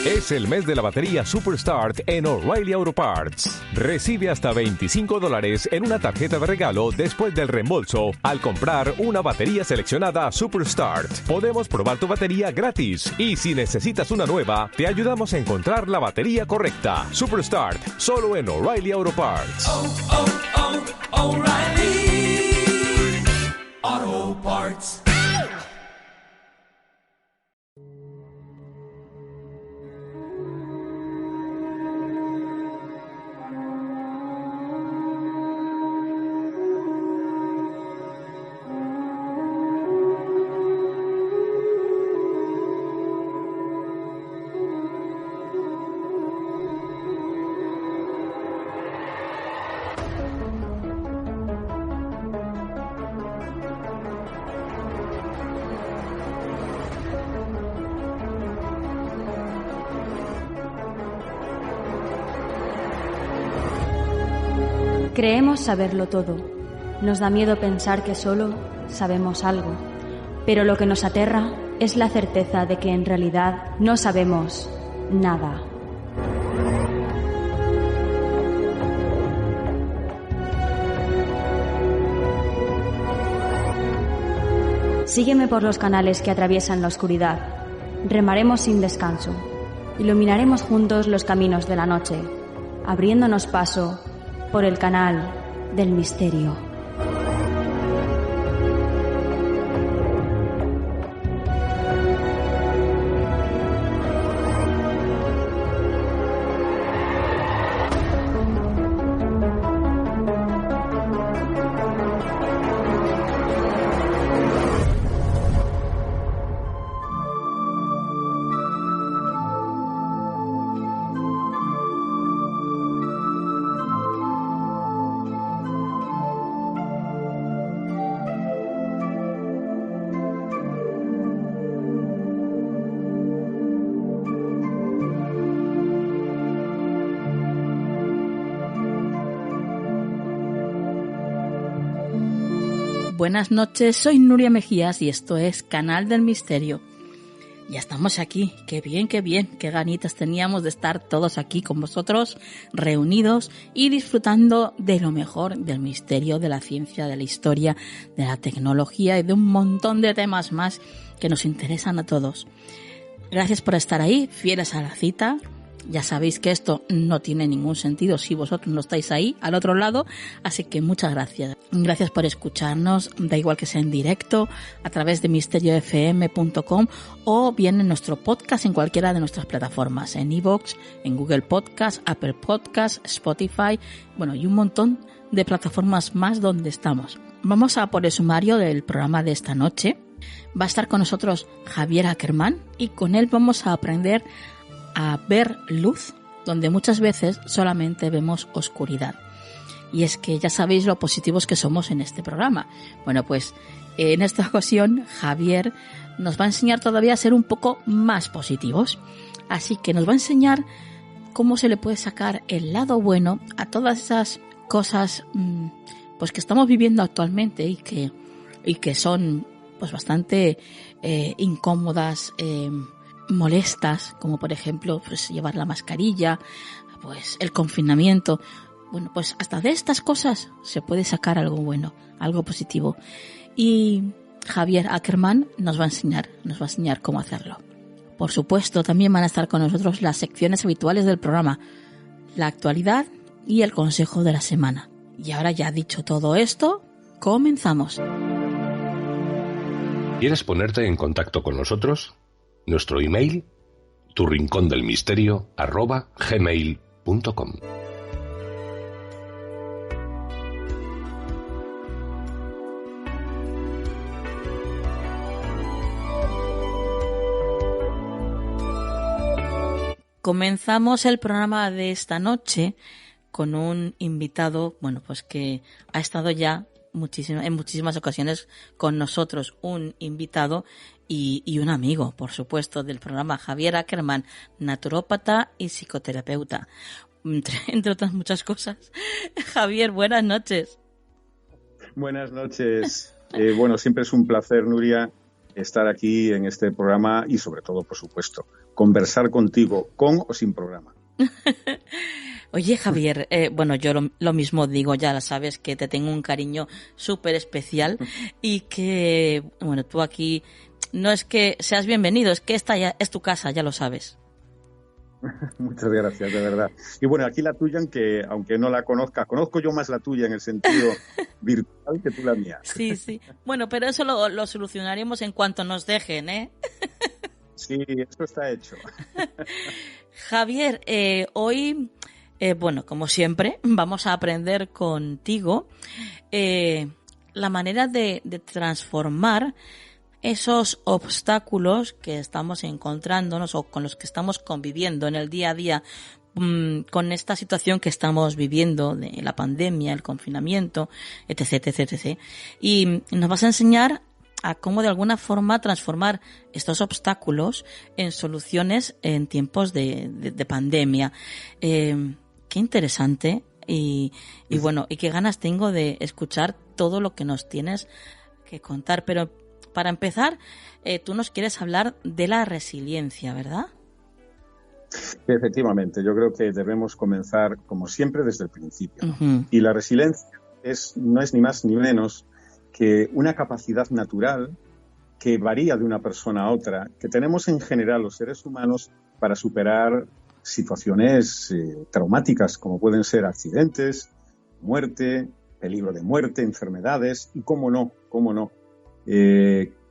Es el mes de la batería Superstart en O'Reilly Auto Parts. Recibe hasta $25 en una tarjeta de regalo después del reembolso al comprar una batería seleccionada Superstart. Podemos probar tu batería gratis y si necesitas una nueva, te ayudamos a encontrar la batería correcta. Superstart, solo en O'Reilly Auto Parts. O'Reilly Auto Parts. Creemos saberlo todo. Nos da miedo pensar que solo sabemos algo. Pero lo que nos aterra es la certeza de que en realidad no sabemos nada. Sígueme por los canales que atraviesan la oscuridad. Remaremos sin descanso. Iluminaremos juntos los caminos de la noche, abriéndonos paso por el canal del misterio. Buenas noches, soy Nuria Mejías y esto es Canal del Misterio. Ya estamos aquí, qué bien, qué ganitas teníamos de estar todos aquí con vosotros, reunidos y disfrutando de lo mejor del misterio, de la ciencia, de la historia, de la tecnología y de un montón de temas más que nos interesan a todos. Gracias por estar ahí, fieles a la cita. Ya sabéis que esto no tiene ningún sentido si vosotros no estáis ahí, al otro lado, así que muchas gracias. Gracias por escucharnos, da igual que sea en directo, a través de misteriofm.com o bien en nuestro podcast en cualquiera de nuestras plataformas, en iVoox, en Google Podcast, Apple Podcast, Spotify, bueno, y un montón de plataformas más donde estamos. Vamos a por el sumario del programa de esta noche. Va a estar con nosotros Javier Ackerman y con él vamos a aprender a ver luz donde muchas veces solamente vemos oscuridad. Y es que ya sabéis lo positivos que somos en este programa. Bueno, pues en esta ocasión Javier nos va a enseñar todavía a ser un poco más positivos. Así que nos va a enseñar cómo se le puede sacar el lado bueno a todas esas cosas pues que estamos viviendo actualmente y que son pues bastante incómodas, molestas, como por ejemplo pues llevar la mascarilla, pues el confinamiento. Bueno, pues hasta de estas cosas se puede sacar algo bueno, algo positivo. Y Javier Ackerman nos va a enseñar cómo hacerlo. Por supuesto, también van a estar con nosotros las secciones habituales del programa, la actualidad y el consejo de la semana. Y ahora ya dicho todo esto, comenzamos. ¿Quieres ponerte en contacto con nosotros? Nuestro email, turincondelmisterio@gmail.com. Comenzamos el programa de esta noche con un invitado, bueno, pues que ha estado ya en muchísimas ocasiones con nosotros, un invitado y un amigo, por supuesto, del programa, Javier Ackerman, naturópata y psicoterapeuta, entre otras muchas cosas. Javier, buenas noches. Buenas noches. Bueno, siempre es un placer, Nuria, estar aquí en este programa y sobre todo, por supuesto, conversar contigo, con o sin programa. Oye, Javier, bueno, yo lo mismo digo, ya sabes que te tengo un cariño súper especial y que, bueno, tú aquí no es que seas bienvenido, es que esta ya es tu casa, ya lo sabes. Muchas gracias, de verdad. Y bueno, aquí la tuya, aunque no la conozco yo más la tuya en el sentido virtual que tú la mía. Sí, sí. Bueno, pero eso lo solucionaremos en cuanto nos dejen, ¿eh? Sí, esto está hecho. Javier, hoy, bueno, como siempre, vamos a aprender contigo la manera de transformar esos obstáculos que estamos encontrándonos o con los que estamos conviviendo en el día a día con esta situación que estamos viviendo de la pandemia, el confinamiento, etc, etc, etc. Y nos vas a enseñar a cómo de alguna forma transformar estos obstáculos en soluciones en tiempos de pandemia. Qué interesante y bueno, y qué ganas tengo de escuchar todo lo que nos tienes que contar. Pero para empezar, tú nos quieres hablar de la resiliencia, ¿verdad? Efectivamente, yo creo que debemos comenzar, como siempre, desde el principio, ¿no? Uh-huh. Y la resiliencia no es ni más ni menos que una capacidad natural que varía de una persona a otra, que tenemos en general los seres humanos para superar situaciones traumáticas, como pueden ser accidentes, muerte, peligro de muerte, enfermedades y, cómo no,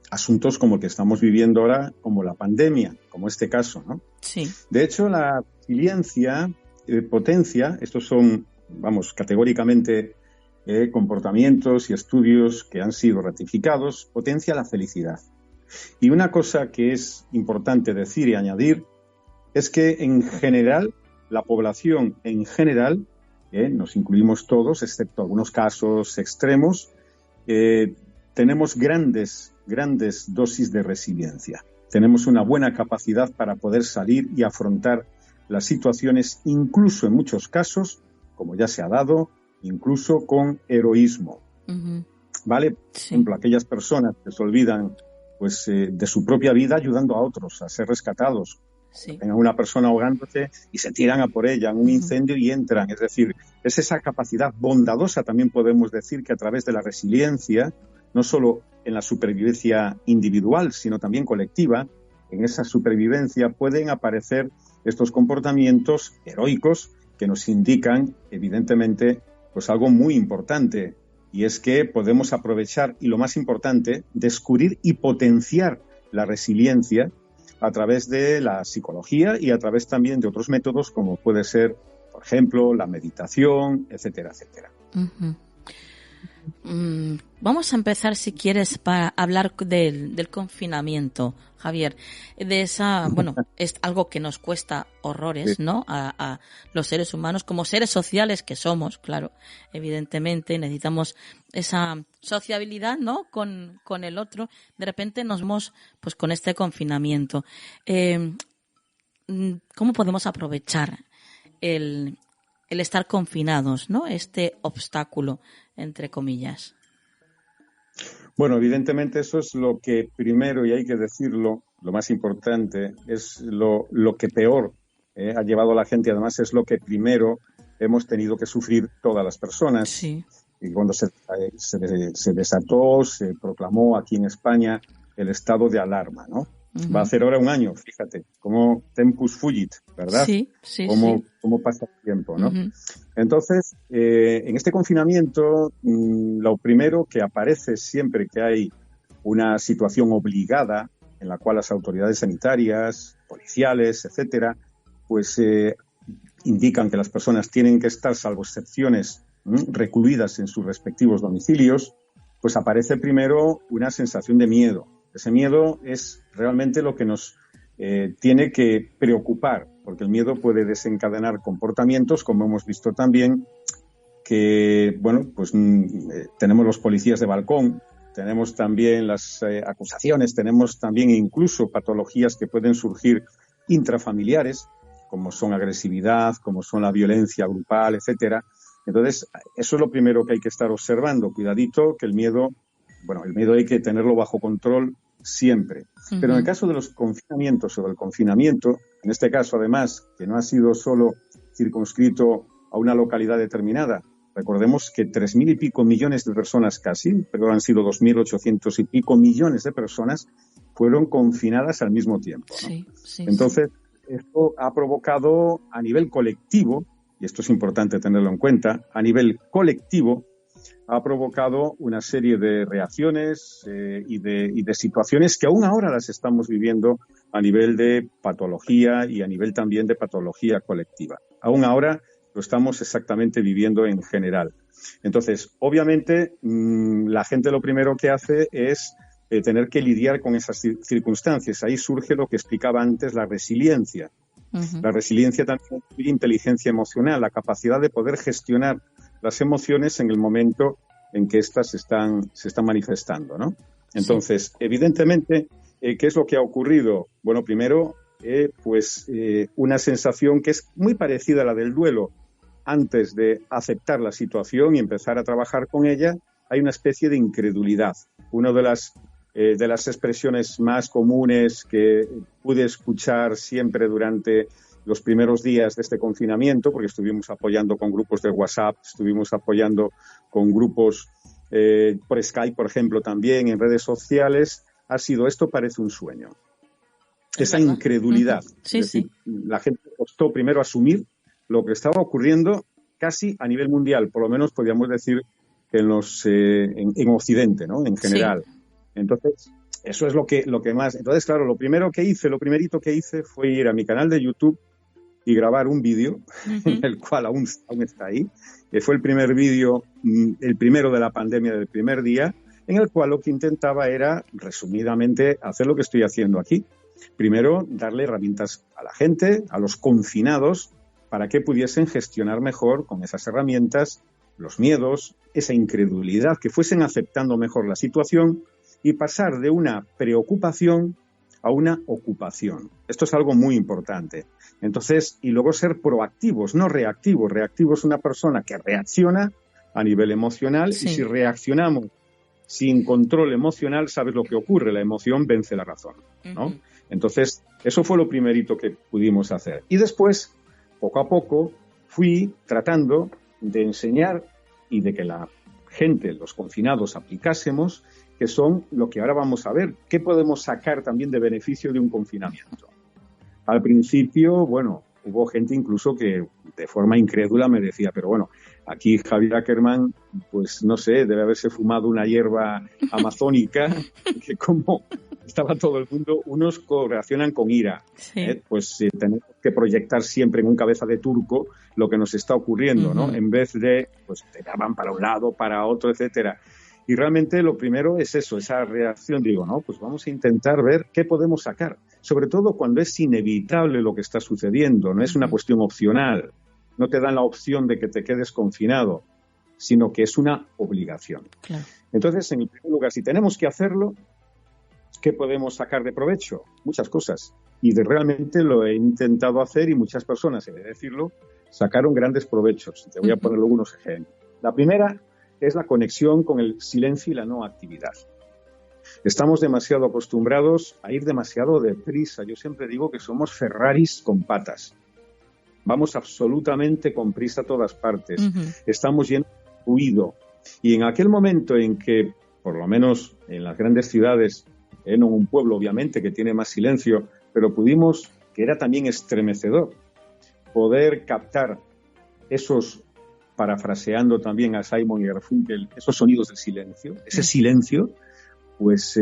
asuntos como el que estamos viviendo ahora, como la pandemia, como este caso, ¿no? Sí. De hecho, la resiliencia potencia, estos son, categóricamente comportamientos y estudios que han sido ratificados, potencia la felicidad. Y una cosa que es importante decir y añadir es que en general, la población en general, nos incluimos todos, excepto algunos casos extremos, tenemos grandes dosis de resiliencia. Tenemos una buena capacidad para poder salir y afrontar las situaciones, incluso en muchos casos, como ya se ha dado, incluso con heroísmo. Uh-huh. ¿Vale? Por ejemplo, aquellas personas que se olvidan de su propia vida ayudando a otros a ser rescatados. Sí. Ven a una persona ahogándose y se tiran a por ella en un incendio y entran. Es decir, es esa capacidad bondadosa, también podemos decir, que a través de la resiliencia, no solo en la supervivencia individual, sino también colectiva, en esa supervivencia pueden aparecer estos comportamientos heroicos que nos indican, evidentemente, pues algo muy importante, y es que podemos aprovechar, y lo más importante, descubrir y potenciar la resiliencia a través de la psicología y a través también de otros métodos, como puede ser, por ejemplo, la meditación, etcétera, etcétera. Uh-huh. Vamos a empezar, si quieres, para hablar del confinamiento, Javier. De esa, bueno, es algo que nos cuesta horrores, sí, ¿no? A los seres humanos, como seres sociales que somos, claro, evidentemente necesitamos esa sociabilidad, ¿no? Con el otro. De repente nos vemos, pues, con este confinamiento. ¿Cómo podemos aprovechar el estar confinados, ¿no? Este obstáculo, entre comillas. Bueno, evidentemente eso es lo que primero, y hay que decirlo, lo más importante, es lo que peor ha llevado a la gente, y además es lo que primero hemos tenido que sufrir todas las personas. Sí. Y cuando se desató, se proclamó aquí en España el estado de alarma, ¿no? Uh-huh. Va a hacer ahora un año, fíjate, como tempus fugit, ¿verdad? Sí. Cómo pasa el tiempo, ¿no? Uh-huh. Entonces, en este confinamiento, lo primero que aparece siempre que hay una situación obligada en la cual las autoridades sanitarias, policiales, etcétera, pues indican que las personas tienen que estar, salvo excepciones, recluidas en sus respectivos domicilios, pues aparece primero una sensación de miedo. Ese miedo es realmente lo que nos tiene que preocupar, porque el miedo puede desencadenar comportamientos, como hemos visto también, que, bueno, pues tenemos los policías de balcón, tenemos también las acusaciones, tenemos también incluso patologías que pueden surgir intrafamiliares, como son agresividad, como son la violencia grupal, etcétera. Entonces, eso es lo primero que hay que estar observando. Cuidadito, que el miedo bueno, el miedo hay que tenerlo bajo control siempre. Pero en el caso de los confinamientos o del confinamiento, en este caso además, que no ha sido solo circunscrito a una localidad determinada, recordemos que 3.000 y pico millones de personas casi, pero han sido 2.800 y pico millones de personas, fueron confinadas al mismo tiempo, ¿no? Sí, entonces, esto ha provocado a nivel colectivo, y esto es importante tenerlo en cuenta, a nivel colectivo, ha provocado una serie de reacciones y de situaciones que aún ahora las estamos viviendo a nivel de patología y a nivel también de patología colectiva. Aún ahora lo estamos exactamente viviendo en general. Entonces, obviamente, la gente lo primero que hace es tener que lidiar con esas circunstancias. Ahí surge lo que explicaba antes, la resiliencia. La resiliencia también incluye inteligencia emocional, la capacidad de poder gestionar las emociones en el momento en que éstas se están manifestando, ¿no? Entonces, evidentemente, ¿qué es lo que ha ocurrido? Bueno, primero, una sensación que es muy parecida a la del duelo. Antes de aceptar la situación y empezar a trabajar con ella, hay una especie de incredulidad. Una de las expresiones más comunes que pude escuchar siempre durante los primeros días de este confinamiento, porque estuvimos apoyando con grupos de WhatsApp, estuvimos apoyando con grupos por Skype, por ejemplo, también en redes sociales, ha sido: esto parece un sueño. Esa incredulidad. Sí, es decir, la gente costó primero asumir lo que estaba ocurriendo casi a nivel mundial, por lo menos podríamos decir que en Occidente, ¿no? En general. Sí. Entonces, eso es lo que más. Entonces, claro, lo primerito que hice fue ir a mi canal de YouTube y grabar un vídeo, el cual aún está ahí, que fue el primer vídeo, el primero de la pandemia del primer día, en el cual lo que intentaba era, resumidamente, hacer lo que estoy haciendo aquí. Primero, darle herramientas a la gente, a los confinados, para que pudiesen gestionar mejor con esas herramientas los miedos, esa incredulidad, que fuesen aceptando mejor la situación y pasar de una preocupación a una ocupación. Esto es algo muy importante. Entonces, y luego ser proactivos, no reactivos. Reactivo es una persona que reacciona a nivel emocional, sí. Y si reaccionamos sin control emocional, sabes lo que ocurre, la emoción vence la razón, ¿no? Entonces, eso fue lo primerito que pudimos hacer. Y después, poco a poco, fui tratando de enseñar y de que la gente, los confinados, aplicásemos, que son lo que ahora vamos a ver. ¿Qué podemos sacar también de beneficio de un confinamiento? Al principio, bueno, hubo gente incluso que de forma incrédula me decía, pero bueno, aquí Javier Ackerman, pues no sé, debe haberse fumado una hierba amazónica, que como estaba todo el mundo, unos reaccionan con ira. Sí. Tenemos que proyectar siempre en un cabeza de turco lo que nos está ocurriendo, ¿no? En vez de, pues te daban para un lado, para otro, etcétera. Y realmente lo primero es eso, esa reacción. Digo, no, pues vamos a intentar ver qué podemos sacar. Sobre todo cuando es inevitable lo que está sucediendo, no es una cuestión opcional. No te dan la opción de que te quedes confinado, sino que es una obligación. Claro. Entonces, en el primer lugar, si tenemos que hacerlo, ¿qué podemos sacar de provecho? Muchas cosas. Y realmente lo he intentado hacer y muchas personas, he de decirlo, sacaron grandes provechos. Te voy a poner algunos ejemplos. La primera es la conexión con el silencio y la no actividad. Estamos demasiado acostumbrados a ir demasiado deprisa. Yo siempre digo que somos Ferraris con patas. Vamos absolutamente con prisa a todas partes. Estamos llenos de ruido. Y en aquel momento en que, por lo menos en las grandes ciudades, en un pueblo obviamente que tiene más silencio, pero pudimos, que era también estremecedor, poder captar esos, parafraseando también a Simon y Garfunkel, esos sonidos del silencio, ese silencio, pues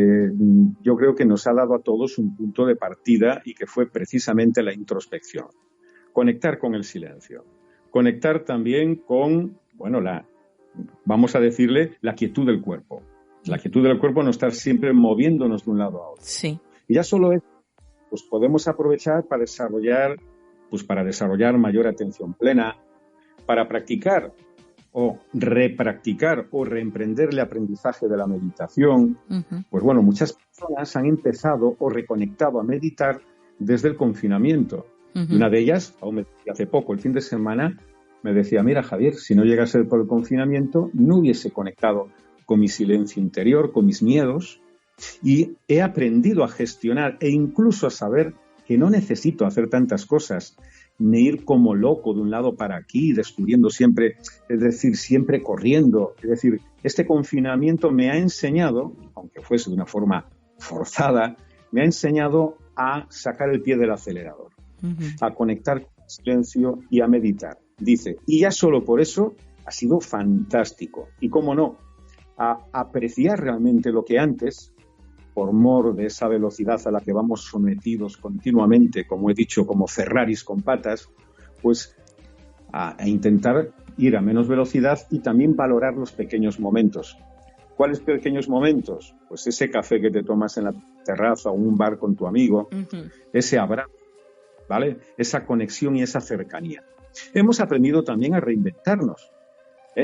yo creo que nos ha dado a todos un punto de partida y que fue precisamente la introspección. Conectar con el silencio. Conectar también con, bueno, vamos a decirle, la quietud del cuerpo. La quietud del cuerpo, no estar siempre moviéndonos de un lado a otro. Sí. Y ya solo eso, pues podemos aprovechar para desarrollar mayor atención plena, para practicar o repracticar o reemprender el aprendizaje de la meditación. Pues bueno, muchas personas han empezado o reconectado a meditar desde el confinamiento. Una de ellas, aún me decía hace poco, el fin de semana, me decía, mira Javier, si no llegase por el confinamiento, no hubiese conectado con mi silencio interior, con mis miedos, y he aprendido a gestionar e incluso a saber que no necesito hacer tantas cosas, ni ir como loco de un lado para aquí, descubriendo siempre, es decir, siempre corriendo. Es decir, este confinamiento me ha enseñado, aunque fuese de una forma forzada, me ha enseñado a sacar el pie del acelerador, a conectar con el silencio y a meditar. Dice, y ya solo por eso ha sido fantástico. Y cómo no, a apreciar realmente lo que antes, por mor de esa velocidad a la que vamos sometidos continuamente, como he dicho, como Ferraris con patas, pues a intentar ir a menos velocidad y también valorar los pequeños momentos. ¿Cuáles pequeños momentos? Pues ese café que te tomas en la terraza o un bar con tu amigo, ese abrazo, ¿vale? Esa conexión y esa cercanía. Hemos aprendido también a reinventarnos,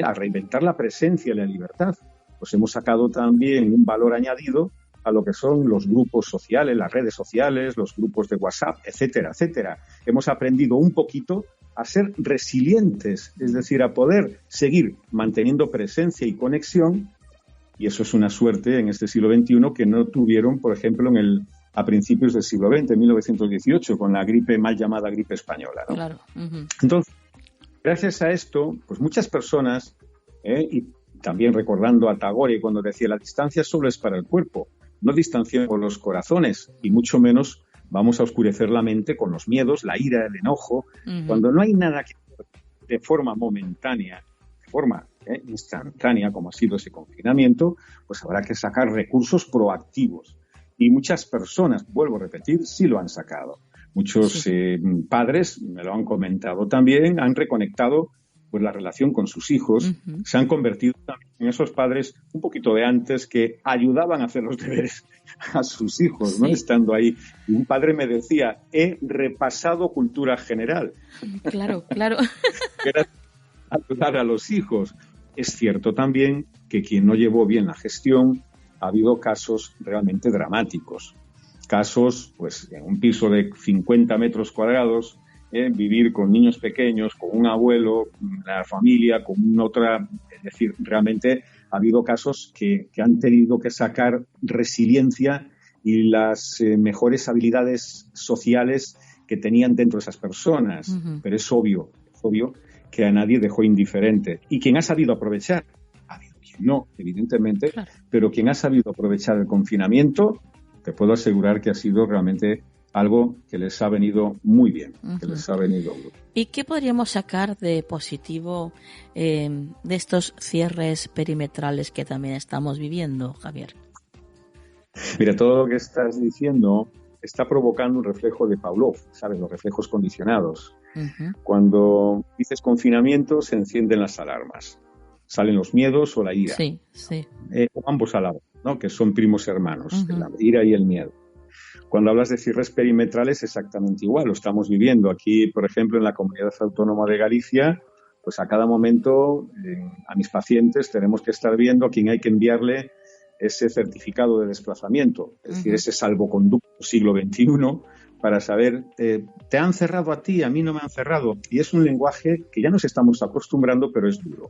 a reinventar la presencia y la libertad. Pues hemos sacado también un valor añadido a lo que son los grupos sociales, las redes sociales, los grupos de WhatsApp, etcétera, etcétera. Hemos aprendido un poquito a ser resilientes, es decir, a poder seguir manteniendo presencia y conexión, y eso es una suerte en este siglo XXI que no tuvieron, por ejemplo, a principios del siglo XX, 1918, con la gripe mal llamada gripe española, ¿no? Claro. Entonces, gracias a esto, pues muchas personas, y también recordando a Tagore cuando decía, la distancia solo es para el cuerpo, no distanciemos los corazones, y mucho menos vamos a oscurecer la mente con los miedos, la ira, el enojo, cuando no hay nada que de forma momentánea, de forma instantánea, como ha sido ese confinamiento, pues habrá que sacar recursos proactivos. Y muchas personas, vuelvo a repetir, sí lo han sacado. Muchos padres, me lo han comentado también, han reconectado pues la relación con sus hijos, se han convertido también en esos padres un poquito de antes que ayudaban a hacer los deberes a sus hijos, ¿no? Estando ahí. Y un padre me decía, he repasado cultura general. Claro, claro. Era ayudar a los hijos. Es cierto también que quien no llevó bien la gestión, ha habido casos realmente dramáticos. Casos, pues, en un piso de 50 metros cuadrados, vivir con niños pequeños, con un abuelo, la familia, con otra. Es decir, realmente ha habido casos que han tenido que sacar resiliencia y las mejores habilidades sociales que tenían dentro de esas personas. Pero es obvio que a nadie dejó indiferente. Y quien ha sabido aprovechar, ha habido quien no, evidentemente, claro, pero quien ha sabido aprovechar el confinamiento, te puedo asegurar que ha sido realmente algo que les ha venido muy bien, que les ha venido muy bien. ¿Y qué podríamos sacar de positivo de estos cierres perimetrales que también estamos viviendo, Javier? Mira, todo lo que estás diciendo está provocando un reflejo de Pavlov, ¿sabes? Los reflejos condicionados. Cuando dices confinamiento, se encienden las alarmas. Salen los miedos o la ira. Sí, sí. O ambos a la vez, ¿no? Que son primos hermanos, la ira y el miedo. Cuando hablas de cierres perimetrales, exactamente igual. Lo estamos viviendo aquí, por ejemplo, en la Comunidad Autónoma de Galicia. Pues a cada momento, a mis pacientes, tenemos que estar viendo a quién hay que enviarle ese certificado de desplazamiento, es decir, ese salvoconducto siglo XXI, para saber, te han cerrado a ti, a mí no me han cerrado. Y es un lenguaje que ya nos estamos acostumbrando, pero es duro.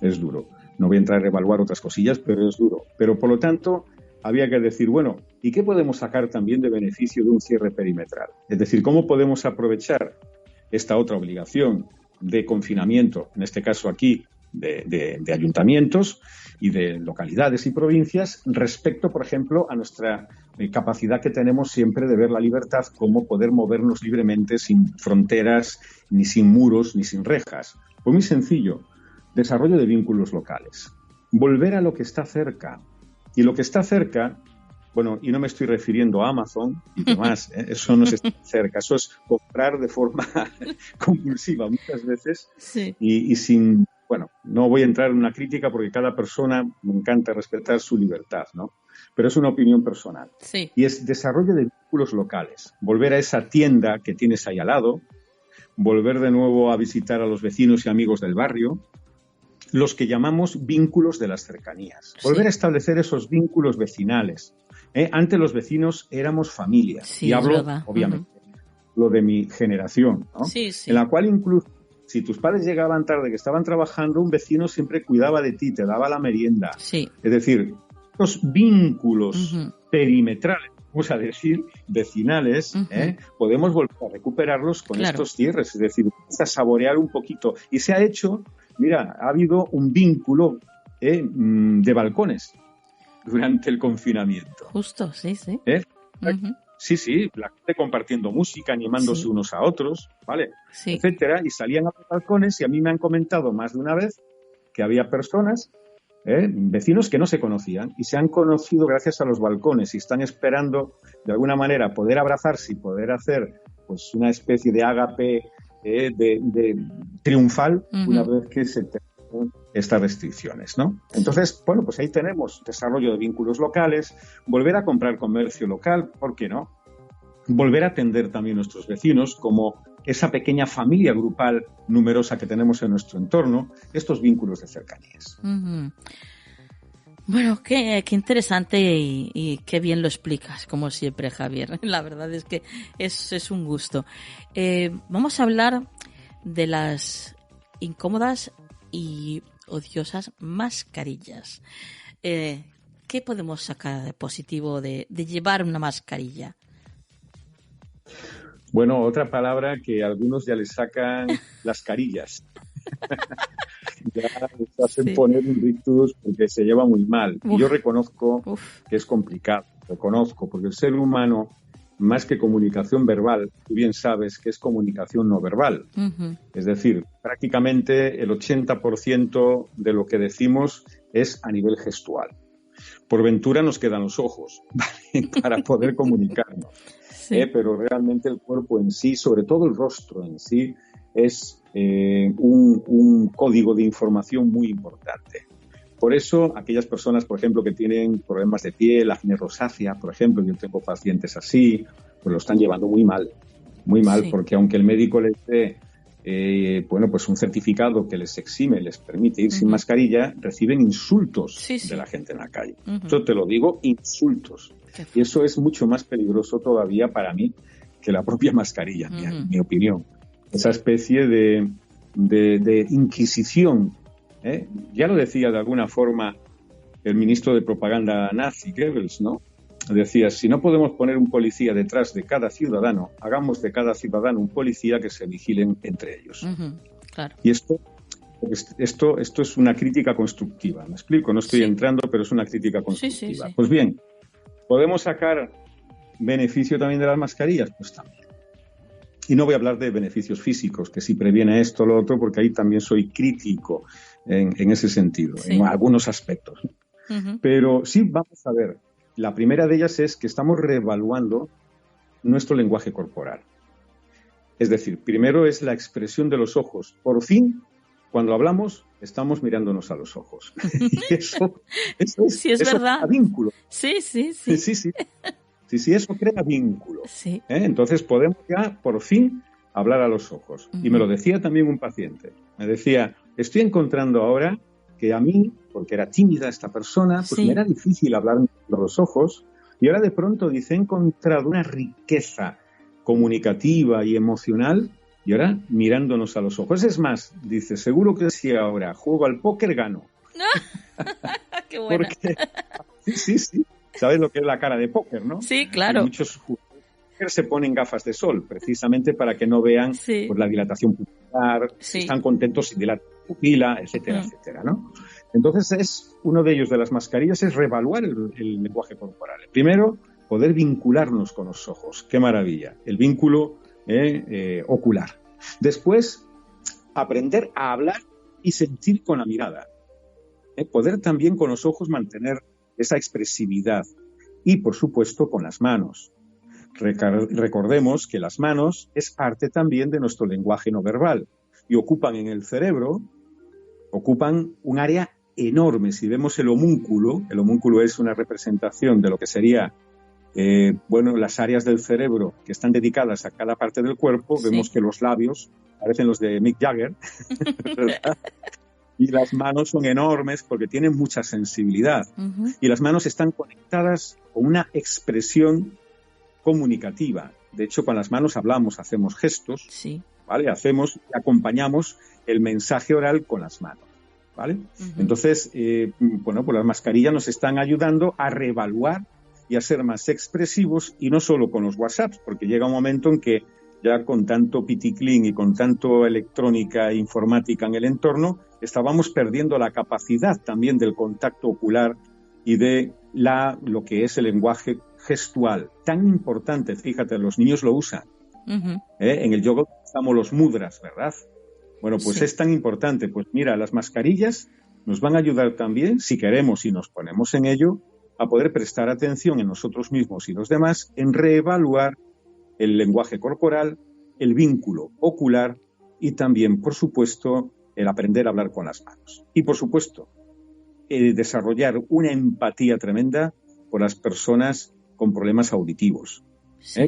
Es duro. No voy a entrar a evaluar otras cosillas, pero es duro. Pero, por lo tanto, había que decir, bueno, ¿y qué podemos sacar también de beneficio de un cierre perimetral? Es decir, ¿cómo podemos aprovechar esta otra obligación de confinamiento, en este caso aquí, de ayuntamientos y de localidades y provincias, respecto, por ejemplo, a nuestra capacidad que tenemos siempre de ver la libertad como poder movernos libremente sin fronteras, ni sin muros, ni sin rejas? Pues muy sencillo, desarrollo de vínculos locales, volver a lo que está cerca. Y lo que está cerca, bueno, y no me estoy refiriendo a Amazon y demás, eso no está cerca, eso es comprar de forma compulsiva muchas veces, sí. y sin, bueno, no voy a entrar en una crítica porque cada persona me encanta respetar su libertad, ¿no? Pero es una opinión personal. Sí. Y es desarrollo de vínculos locales, volver a esa tienda que tienes ahí al lado, volver de nuevo a visitar a los vecinos y amigos del barrio, los que llamamos vínculos de las cercanías. Volver a establecer esos vínculos vecinales. Antes los vecinos éramos familia. Sí, y hablo, obviamente, lo de mi generación, ¿no? Sí, sí. En la cual incluso Si tus padres llegaban tarde, que estaban trabajando, un vecino siempre cuidaba de ti, te daba la merienda. Sí. Es decir, los vínculos perimetrales, vamos a decir, vecinales, podemos volver a recuperarlos con estos cierres. Es decir, a saborear un poquito. Y se ha hecho, mira, ha habido un vínculo de balcones durante el confinamiento. Justo, sí, sí. Sí, la gente compartiendo música, animándose unos a otros, ¿vale? Sí. Etcétera, y salían a los balcones y a mí me han comentado más de una vez que había personas, vecinos que no se conocían y se han conocido gracias a los balcones y están esperando de alguna manera poder abrazarse y poder hacer pues una especie de ágape de triunfal una vez que se terminan estas restricciones, ¿no? Entonces, bueno, pues ahí tenemos desarrollo de vínculos locales, volver a comprar comercio local, ¿por qué no? Volver a atender también a nuestros vecinos como esa pequeña familia grupal numerosa que tenemos en nuestro entorno, estos vínculos de cercanías. Bueno, qué interesante y qué bien lo explicas, como siempre, Javier. La verdad es que es un gusto. Vamos a hablar de las incómodas y odiosas mascarillas. ¿Qué podemos sacar de positivo de llevar una mascarilla? Bueno, otra palabra que algunos ya le sacan las carillas. Ya les hacen poner un rictus porque se lleva muy mal. Y yo reconozco que es complicado, reconozco, porque el ser humano, más que comunicación verbal, tú bien sabes que es comunicación no verbal. Es decir, prácticamente el 80% de lo que decimos es a nivel gestual. Por ventura nos quedan los ojos, ¿vale? Para poder comunicarnos. Pero realmente el cuerpo en sí, sobre todo el rostro en sí, es un código de información muy importante. Por eso, aquellas personas, por ejemplo, que tienen problemas de piel, acné rosácea, por ejemplo, yo tengo pacientes así, pues lo están llevando muy mal, porque aunque el médico les dé pues un certificado que les exime, les permite ir sin mascarilla, reciben insultos de la gente en la calle. Yo te lo digo, insultos. Y eso es mucho más peligroso todavía para mí que la propia mascarilla, en mi opinión. Esa especie de inquisición. Ya lo decía de alguna forma el ministro de propaganda nazi, Goebbels, ¿no? Decía, si no podemos poner un policía detrás de cada ciudadano, hagamos de cada ciudadano un policía que se vigilen entre ellos. Claro. Y esto es una crítica constructiva, ¿me explico? No estoy entrando, pero es una crítica constructiva. Pues bien, ¿podemos sacar beneficio también de las mascarillas? Pues también. Y no voy a hablar de beneficios físicos, que si previene esto o lo otro, porque ahí también soy crítico en ese sentido, en algunos aspectos. Pero sí, vamos a ver. La primera de ellas es que estamos reevaluando nuestro lenguaje corporal. Es decir, primero es la expresión de los ojos. Por fin, cuando hablamos, estamos mirándonos a los ojos. Y eso verdad. Crea vínculo. Sí. Sí, eso crea vínculo. Sí. Entonces podemos ya, por fin, hablar a los ojos. Y me lo decía también un paciente. Me decía, estoy encontrando ahora que a mí, porque era tímida esta persona, pues me era difícil hablar a los ojos. Y ahora de pronto dice, he encontrado una riqueza comunicativa y emocional. Y ahora mirándonos a los ojos. Es más, dice, seguro que si ahora juego al póker, gano. ¡Qué buena! Porque, sí. ¿Sabes lo que es la cara de póker, no? Sí, claro. Y muchos jugadores se ponen gafas de sol, precisamente para que no vean pues, la dilatación pupilar, están contentos sin dilatar la pupila, etcétera, etcétera, ¿no? Entonces, uno de ellos, de las mascarillas, es reevaluar el lenguaje corporal. Primero, poder vincularnos con los ojos. ¡Qué maravilla! El vínculo ocular. Después, aprender a hablar y sentir con la mirada. Poder también con los ojos mantener esa expresividad. Y, por supuesto, con las manos. Recordemos que las manos es parte también de nuestro lenguaje no verbal y ocupan en el cerebro, ocupan un área enorme. Si vemos el homúnculo es una representación de lo que sería las áreas del cerebro que están dedicadas a cada parte del cuerpo. Vemos que los labios parecen los de Mick Jagger, ¿verdad? Y las manos son enormes porque tienen mucha sensibilidad. Y las manos están conectadas con una expresión comunicativa. De hecho, con las manos hablamos, hacemos gestos, ¿vale? Acompañamos el mensaje oral con las manos, ¿vale? Entonces, pues las mascarillas nos están ayudando a reevaluar y a ser más expresivos, y no solo con los WhatsApps, porque llega un momento en que ya con tanto piticlín y con tanto electrónica e informática en el entorno, estábamos perdiendo la capacidad también del contacto ocular y de lo que es el lenguaje gestual. Tan importante, fíjate, los niños lo usan. En el yoga usamos los mudras, ¿verdad? Bueno, pues sí. Es tan importante. Pues mira, las mascarillas nos van a ayudar también, si queremos y nos ponemos en ello, a poder prestar atención en nosotros mismos y los demás, en reevaluar el lenguaje corporal, el vínculo ocular y también, por supuesto, el aprender a hablar con las manos. Y, por supuesto, el desarrollar una empatía tremenda por las personas con problemas auditivos,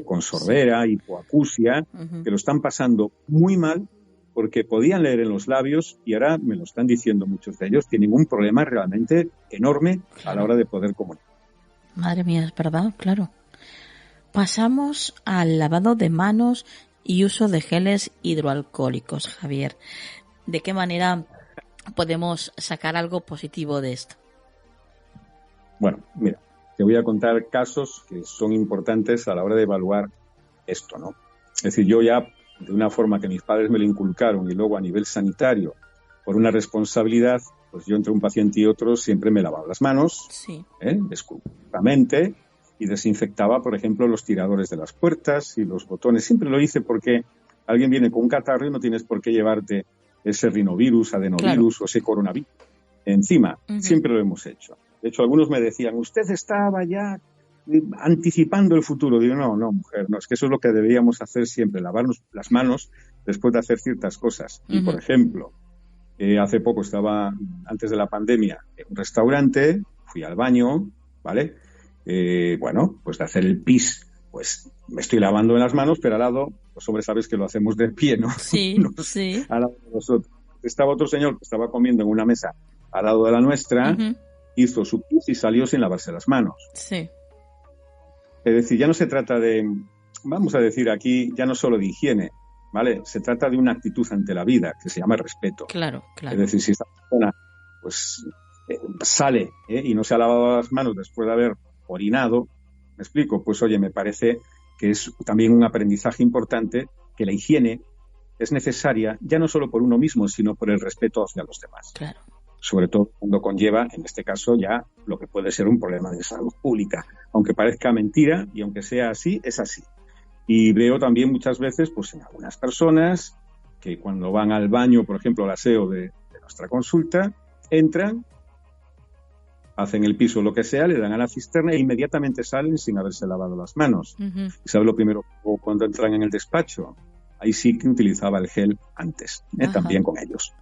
con sordera, hipoacusia, que lo están pasando muy mal porque podían leer en los labios y ahora me lo están diciendo muchos de ellos, tienen un problema realmente enorme a la hora de poder comunicar. Madre mía, es verdad, claro. Pasamos al lavado de manos y uso de geles hidroalcohólicos, Javier. ¿De qué manera podemos sacar algo positivo de esto? Bueno, mira, te voy a contar casos que son importantes a la hora de evaluar esto, ¿no? Es decir, yo ya, de una forma que mis padres me lo inculcaron y luego a nivel sanitario, por una responsabilidad, pues yo entre un paciente y otro siempre me lavaba las manos, escrupulosamente, y desinfectaba, por ejemplo, los tiradores de las puertas y los botones. Siempre lo hice porque alguien viene con un catarro y no tienes por qué llevarte ese rinovirus, adenovirus o ese coronavirus encima. Siempre lo hemos hecho. De hecho, algunos me decían, usted estaba ya anticipando el futuro. Digo, no, mujer, no, es que eso es lo que deberíamos hacer siempre, lavarnos las manos después de hacer ciertas cosas. Y, por ejemplo, hace poco estaba, antes de la pandemia, en un restaurante, fui al baño, ¿vale? Pues de hacer el pis, pues me estoy lavando en las manos, pero al lado, pues hombre, sabes que lo hacemos de pie, ¿no? Sí, sí. Al lado de nosotros. Estaba otro señor que estaba comiendo en una mesa al lado de la nuestra, hizo su pis y salió sin lavarse las manos. Sí. Es decir, ya no se trata de, vamos a decir aquí, ya no solo de higiene, ¿vale? Se trata de una actitud ante la vida que se llama respeto. Claro. Es decir, si esta persona pues sale y no se ha lavado las manos después de haber orinado, ¿me explico? Pues oye, me parece que es también un aprendizaje importante que la higiene es necesaria ya no solo por uno mismo, sino por el respeto hacia los demás. Claro. Sobre todo cuando conlleva, en este caso, ya lo que puede ser un problema de salud pública. Aunque parezca mentira y aunque sea así, es así. Y veo también muchas veces, pues en algunas personas, que cuando van al baño, por ejemplo, al aseo de nuestra consulta, entran, hacen el piso o lo que sea, le dan a la cisterna e inmediatamente salen sin haberse lavado las manos. ¿Y sabes lo primero? O cuando entran en el despacho, ahí sí que utilizaba el gel antes, también con ellos.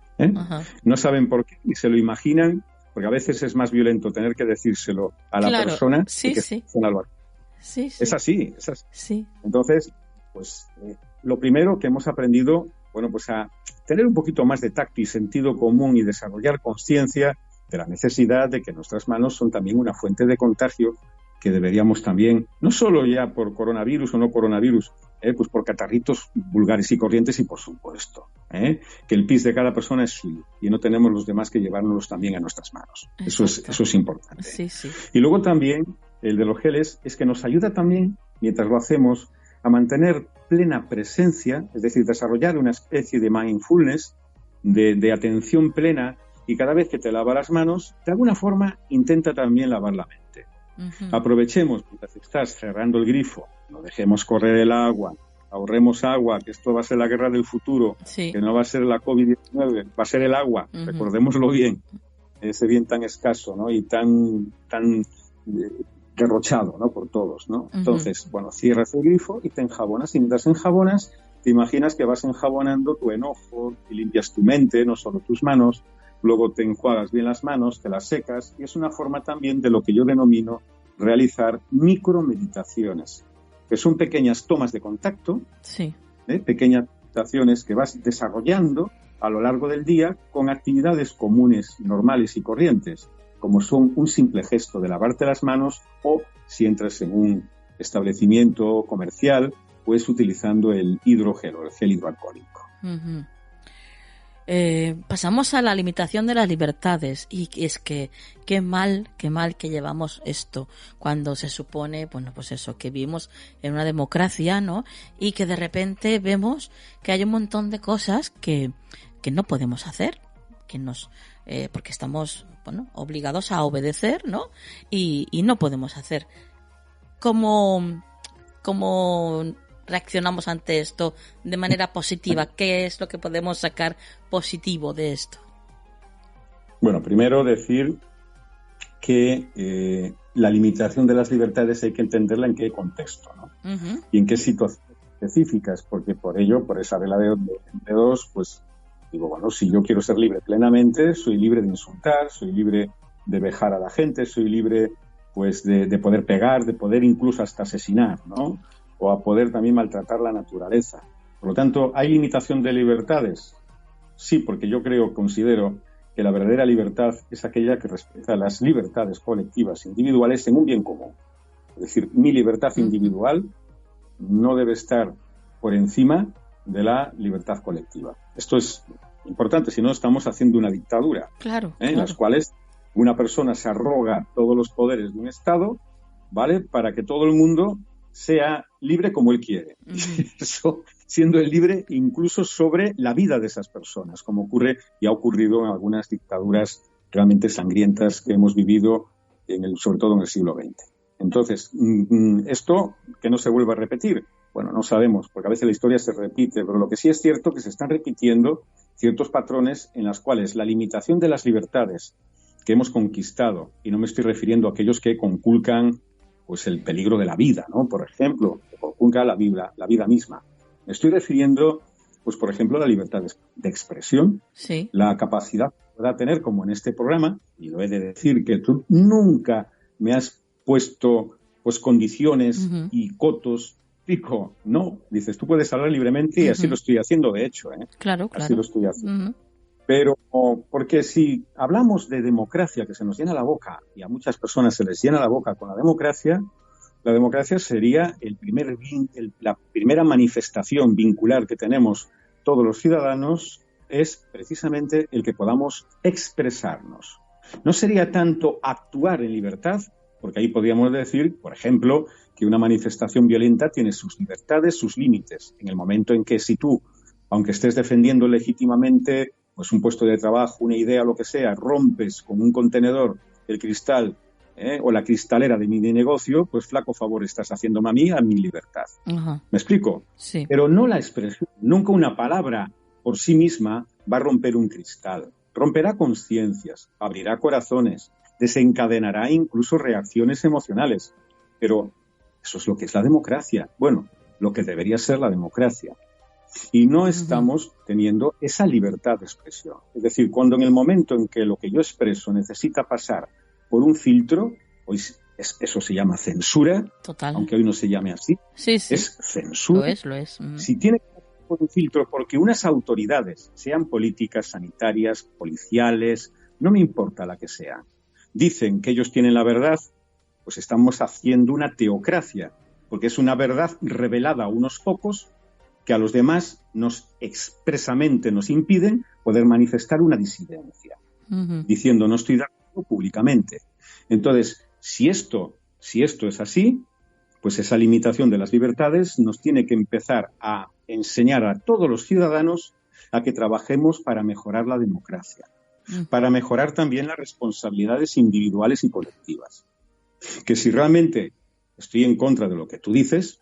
No saben por qué y se lo imaginan, porque a veces es más violento tener que decírselo a la persona que es así. Sí. Entonces, pues lo primero que hemos aprendido, pues a tener un poquito más de tacto y sentido común y desarrollar conciencia de la necesidad de que nuestras manos son también una fuente de contagio que deberíamos también, no solo ya por coronavirus o no coronavirus, pues por catarritos vulgares y corrientes y por supuesto, que el pis de cada persona es suyo y no tenemos los demás que llevárnoslos también a nuestras manos. Eso es importante. Sí. Y luego también el de los geles es que nos ayuda también, mientras lo hacemos, a mantener plena presencia, es decir, desarrollar una especie de mindfulness, de atención plena, y cada vez que te lavas las manos, de alguna forma intenta también lavar la mente. Aprovechemos, mientras estás cerrando el grifo, no dejemos correr el agua, ahorremos agua, que esto va a ser la guerra del futuro, que no va a ser la COVID-19, va a ser el agua, recordémoslo bien, ese bien tan escaso, ¿no? Y tan derrochado, ¿no? Por todos, ¿no? Entonces, cierras el grifo y te enjabonas, y mientras enjabonas, te imaginas que vas enjabonando tu enojo y limpias tu mente, no solo tus manos. Luego te enjuagas bien las manos, te las secas, y es una forma también de lo que yo denomino realizar micromeditaciones, que son pequeñas tomas de contacto, pequeñas meditaciones que vas desarrollando a lo largo del día con actividades comunes, normales y corrientes, como son un simple gesto de lavarte las manos o, si entras en un establecimiento comercial, pues utilizando el hidrogel o el gel hidroalcohólico. Uh-huh. Pasamos a la limitación de las libertades, y es que qué mal que llevamos esto cuando se supone, bueno, pues eso, que vivimos en una democracia, ¿no? Y que de repente vemos que hay un montón de cosas que no podemos hacer, porque estamos, bueno, obligados a obedecer, ¿no? Y no podemos hacer. ¿Cómo reaccionamos ante esto de manera positiva? ¿Qué es lo que podemos sacar positivo de esto? Bueno, primero decir que la limitación de las libertades hay que entenderla en qué contexto, ¿no? Uh-huh. Y en qué situaciones específicas, porque por esa regla de dos, pues digo, bueno, si yo quiero ser libre plenamente, soy libre de insultar, soy libre de vejar a la gente, soy libre pues de poder pegar, de poder incluso hasta asesinar, ¿no? O a poder también maltratar la naturaleza. Por lo tanto, ¿hay limitación de libertades? Sí, porque yo considero que la verdadera libertad es aquella que respeta las libertades colectivas, individuales, en un bien común. Es decir, mi libertad individual no debe estar por encima de la libertad colectiva. Esto es importante, si no estamos haciendo una dictadura. Claro. En las cuales una persona se arroga todos los poderes de un Estado, ¿vale? Para que todo el mundo sea libre como él quiere. Uh-huh. Eso, siendo él libre incluso sobre la vida de esas personas, como ocurre y ha ocurrido en algunas dictaduras realmente sangrientas que hemos vivido, sobre todo en el siglo XX. Entonces, esto que no se vuelva a repetir, bueno, no sabemos, porque a veces la historia se repite, pero lo que sí es cierto es que se están repitiendo ciertos patrones en los cuales la limitación de las libertades que hemos conquistado, y no me estoy refiriendo a aquellos que conculcan pues el peligro de la vida, ¿no? Por ejemplo, que conculca la vida misma. Me estoy refiriendo, pues por ejemplo, a la libertad de expresión, sí, la capacidad que pueda tener, como en este programa, y lo he de decir, que tú nunca me has puesto pues condiciones uh-huh. y cotos. Pico, no, dices, tú puedes hablar libremente y uh-huh. así lo estoy haciendo, de hecho, ¿eh? Claro. Así lo estoy haciendo. Uh-huh. Pero, porque si hablamos de democracia, que se nos llena la boca, y a muchas personas se les llena la boca con la democracia sería la primera manifestación vincular que tenemos todos los ciudadanos, es precisamente el que podamos expresarnos. No sería tanto actuar en libertad, porque ahí podríamos decir, por ejemplo, que una manifestación violenta tiene sus libertades, sus límites. En el momento en que si tú, aunque estés defendiendo legítimamente pues un puesto de trabajo, una idea, lo que sea, rompes con un contenedor el cristal o la cristalera de mi negocio, pues flaco favor estás haciéndome a mi libertad. Uh-huh. ¿Me explico? Sí. Pero no la expresión. Nunca una palabra por sí misma va a romper un cristal. Romperá conciencias, abrirá corazones, desencadenará incluso reacciones emocionales. Pero eso es lo que es la democracia. Bueno, lo que debería ser la democracia. Y no estamos teniendo esa libertad de expresión. Es decir, cuando en el momento en que lo que yo expreso necesita pasar por un filtro, pues eso se llama censura. Total. Aunque hoy no se llame así. Sí. Es censura. Lo es. Si tiene que pasar por un filtro, porque unas autoridades, sean políticas, sanitarias, policiales, no me importa la que sean, dicen que ellos tienen la verdad, pues estamos haciendo una teocracia, porque es una verdad revelada a unos pocos que a los demás expresamente nos impiden poder manifestar una disidencia, uh-huh. diciendo no estoy de acuerdo públicamente. Entonces, si esto es así, pues esa limitación de las libertades nos tiene que empezar a enseñar a todos los ciudadanos a que trabajemos para mejorar la democracia, uh-huh. para mejorar también las responsabilidades individuales y colectivas. Que si realmente estoy en contra de lo que tú dices,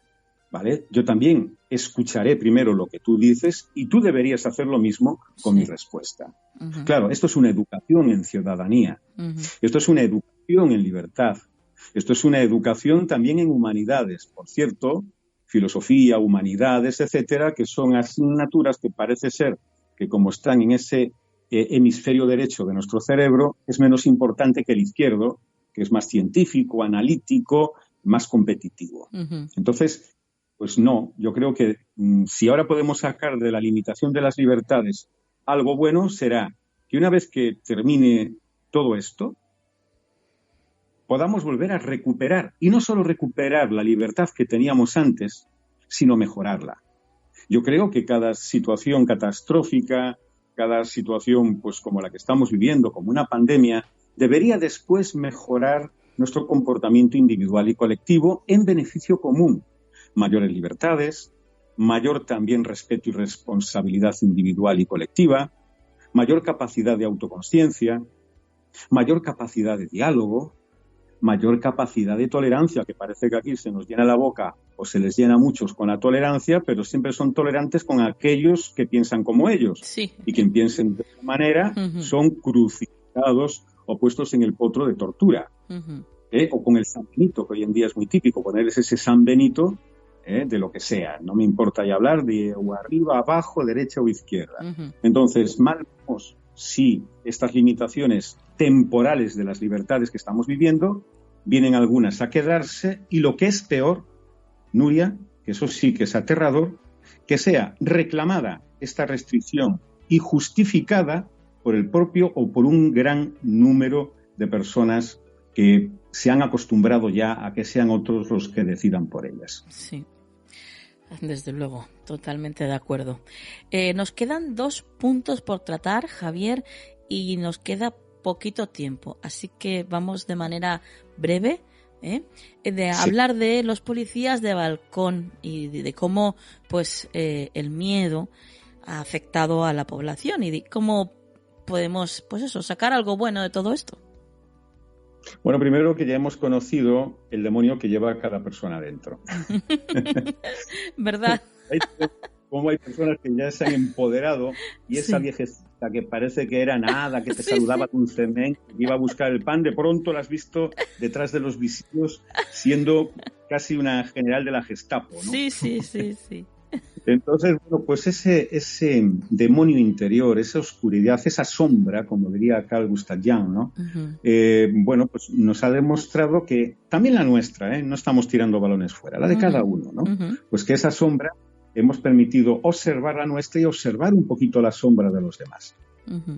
¿vale? Yo también escucharé primero lo que tú dices y tú deberías hacer lo mismo con mi respuesta. Uh-huh. Claro, esto es una educación en ciudadanía. Uh-huh. Esto es una educación en libertad. Esto es una educación también en humanidades. Por cierto, filosofía, humanidades, etcétera, que son asignaturas que parece ser que como están en ese hemisferio derecho de nuestro cerebro, es menos importante que el izquierdo, que es más científico, analítico, más competitivo. Uh-huh. Entonces, pues no, yo creo que si ahora podemos sacar de la limitación de las libertades algo bueno, será que una vez que termine todo esto, podamos volver a recuperar, y no solo recuperar la libertad que teníamos antes, sino mejorarla. Yo creo que cada situación catastrófica, cada situación pues como la que estamos viviendo, como una pandemia, debería después mejorar nuestro comportamiento individual y colectivo en beneficio común. Mayores libertades, mayor también respeto y responsabilidad individual y colectiva, mayor capacidad de autoconsciencia, mayor capacidad de diálogo, mayor capacidad de tolerancia, que parece que aquí se nos llena la boca o se les llena a muchos con la tolerancia, pero siempre son tolerantes con aquellos que piensan como ellos. Sí. Y quien piensen de esa manera son crucificados o puestos en el potro de tortura. O con el San Benito, que hoy en día es muy típico, ponerles ese San Benito de lo que sea. No me importa ya hablar de o arriba, abajo, derecha o izquierda. Entonces, mal vamos si estas limitaciones temporales de las libertades que estamos viviendo vienen algunas a quedarse y lo que es peor, Nuria, que eso sí que es aterrador, que sea reclamada esta restricción y justificada por el propio o por un gran número de personas que se han acostumbrado ya a que sean otros los que decidan por ellas. Sí, desde luego, totalmente de acuerdo. Nos quedan 2 puntos por tratar, Javier, y nos queda poquito tiempo, así que vamos de manera breve hablar de los policías de balcón y de cómo pues el miedo ha afectado a la población y de cómo podemos pues eso, sacar algo bueno de todo esto. Bueno, primero que ya hemos conocido el demonio que lleva a cada persona dentro. ¿Verdad? Como hay personas que ya se han empoderado y esa viejecita que parece que era nada, que te saludaba dulcemente, que iba a buscar el pan, de pronto la has visto detrás de los visillos siendo casi una general de la Gestapo, ¿no? Sí. Entonces, bueno, pues ese demonio interior, esa oscuridad, esa sombra, como diría Carl Gustav Jung, ¿no? Bueno, pues nos ha demostrado que también la nuestra, no estamos tirando balones fuera, la de cada uno, ¿no? Pues que esa sombra hemos permitido observar la nuestra y observar un poquito la sombra de los demás,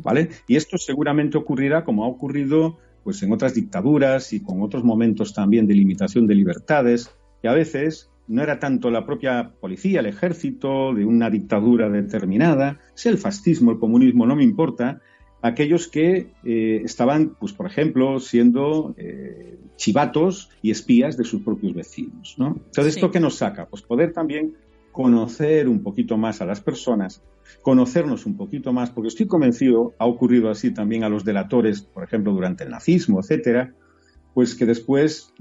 ¿vale? Y esto seguramente ocurrirá como ha ocurrido pues en otras dictaduras y con otros momentos también de limitación de libertades, que a veces no era tanto la propia policía, el ejército de una dictadura determinada, sea el fascismo, el comunismo, no me importa, aquellos que estaban, pues por ejemplo, siendo chivatos y espías de sus propios vecinos, ¿no? Entonces, ¿esto qué nos saca? Pues poder también conocer un poquito más a las personas, conocernos un poquito más, porque estoy convencido, ha ocurrido así también a los delatores, por ejemplo, durante el nazismo, etcétera, pues que después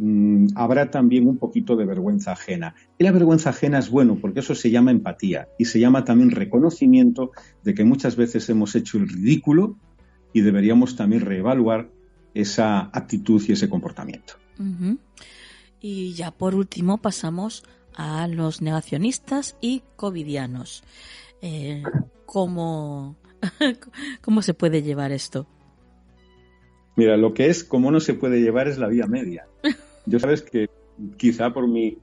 habrá también un poquito de vergüenza ajena. Y la vergüenza ajena es bueno, porque eso se llama empatía y se llama también reconocimiento de que muchas veces hemos hecho el ridículo y deberíamos también reevaluar esa actitud y ese comportamiento. Y ya por último pasamos a los negacionistas y covidianos. ¿Cómo se puede llevar esto? Mira, lo que es como no se puede llevar es la vía media. Yo sabes que quizá por mi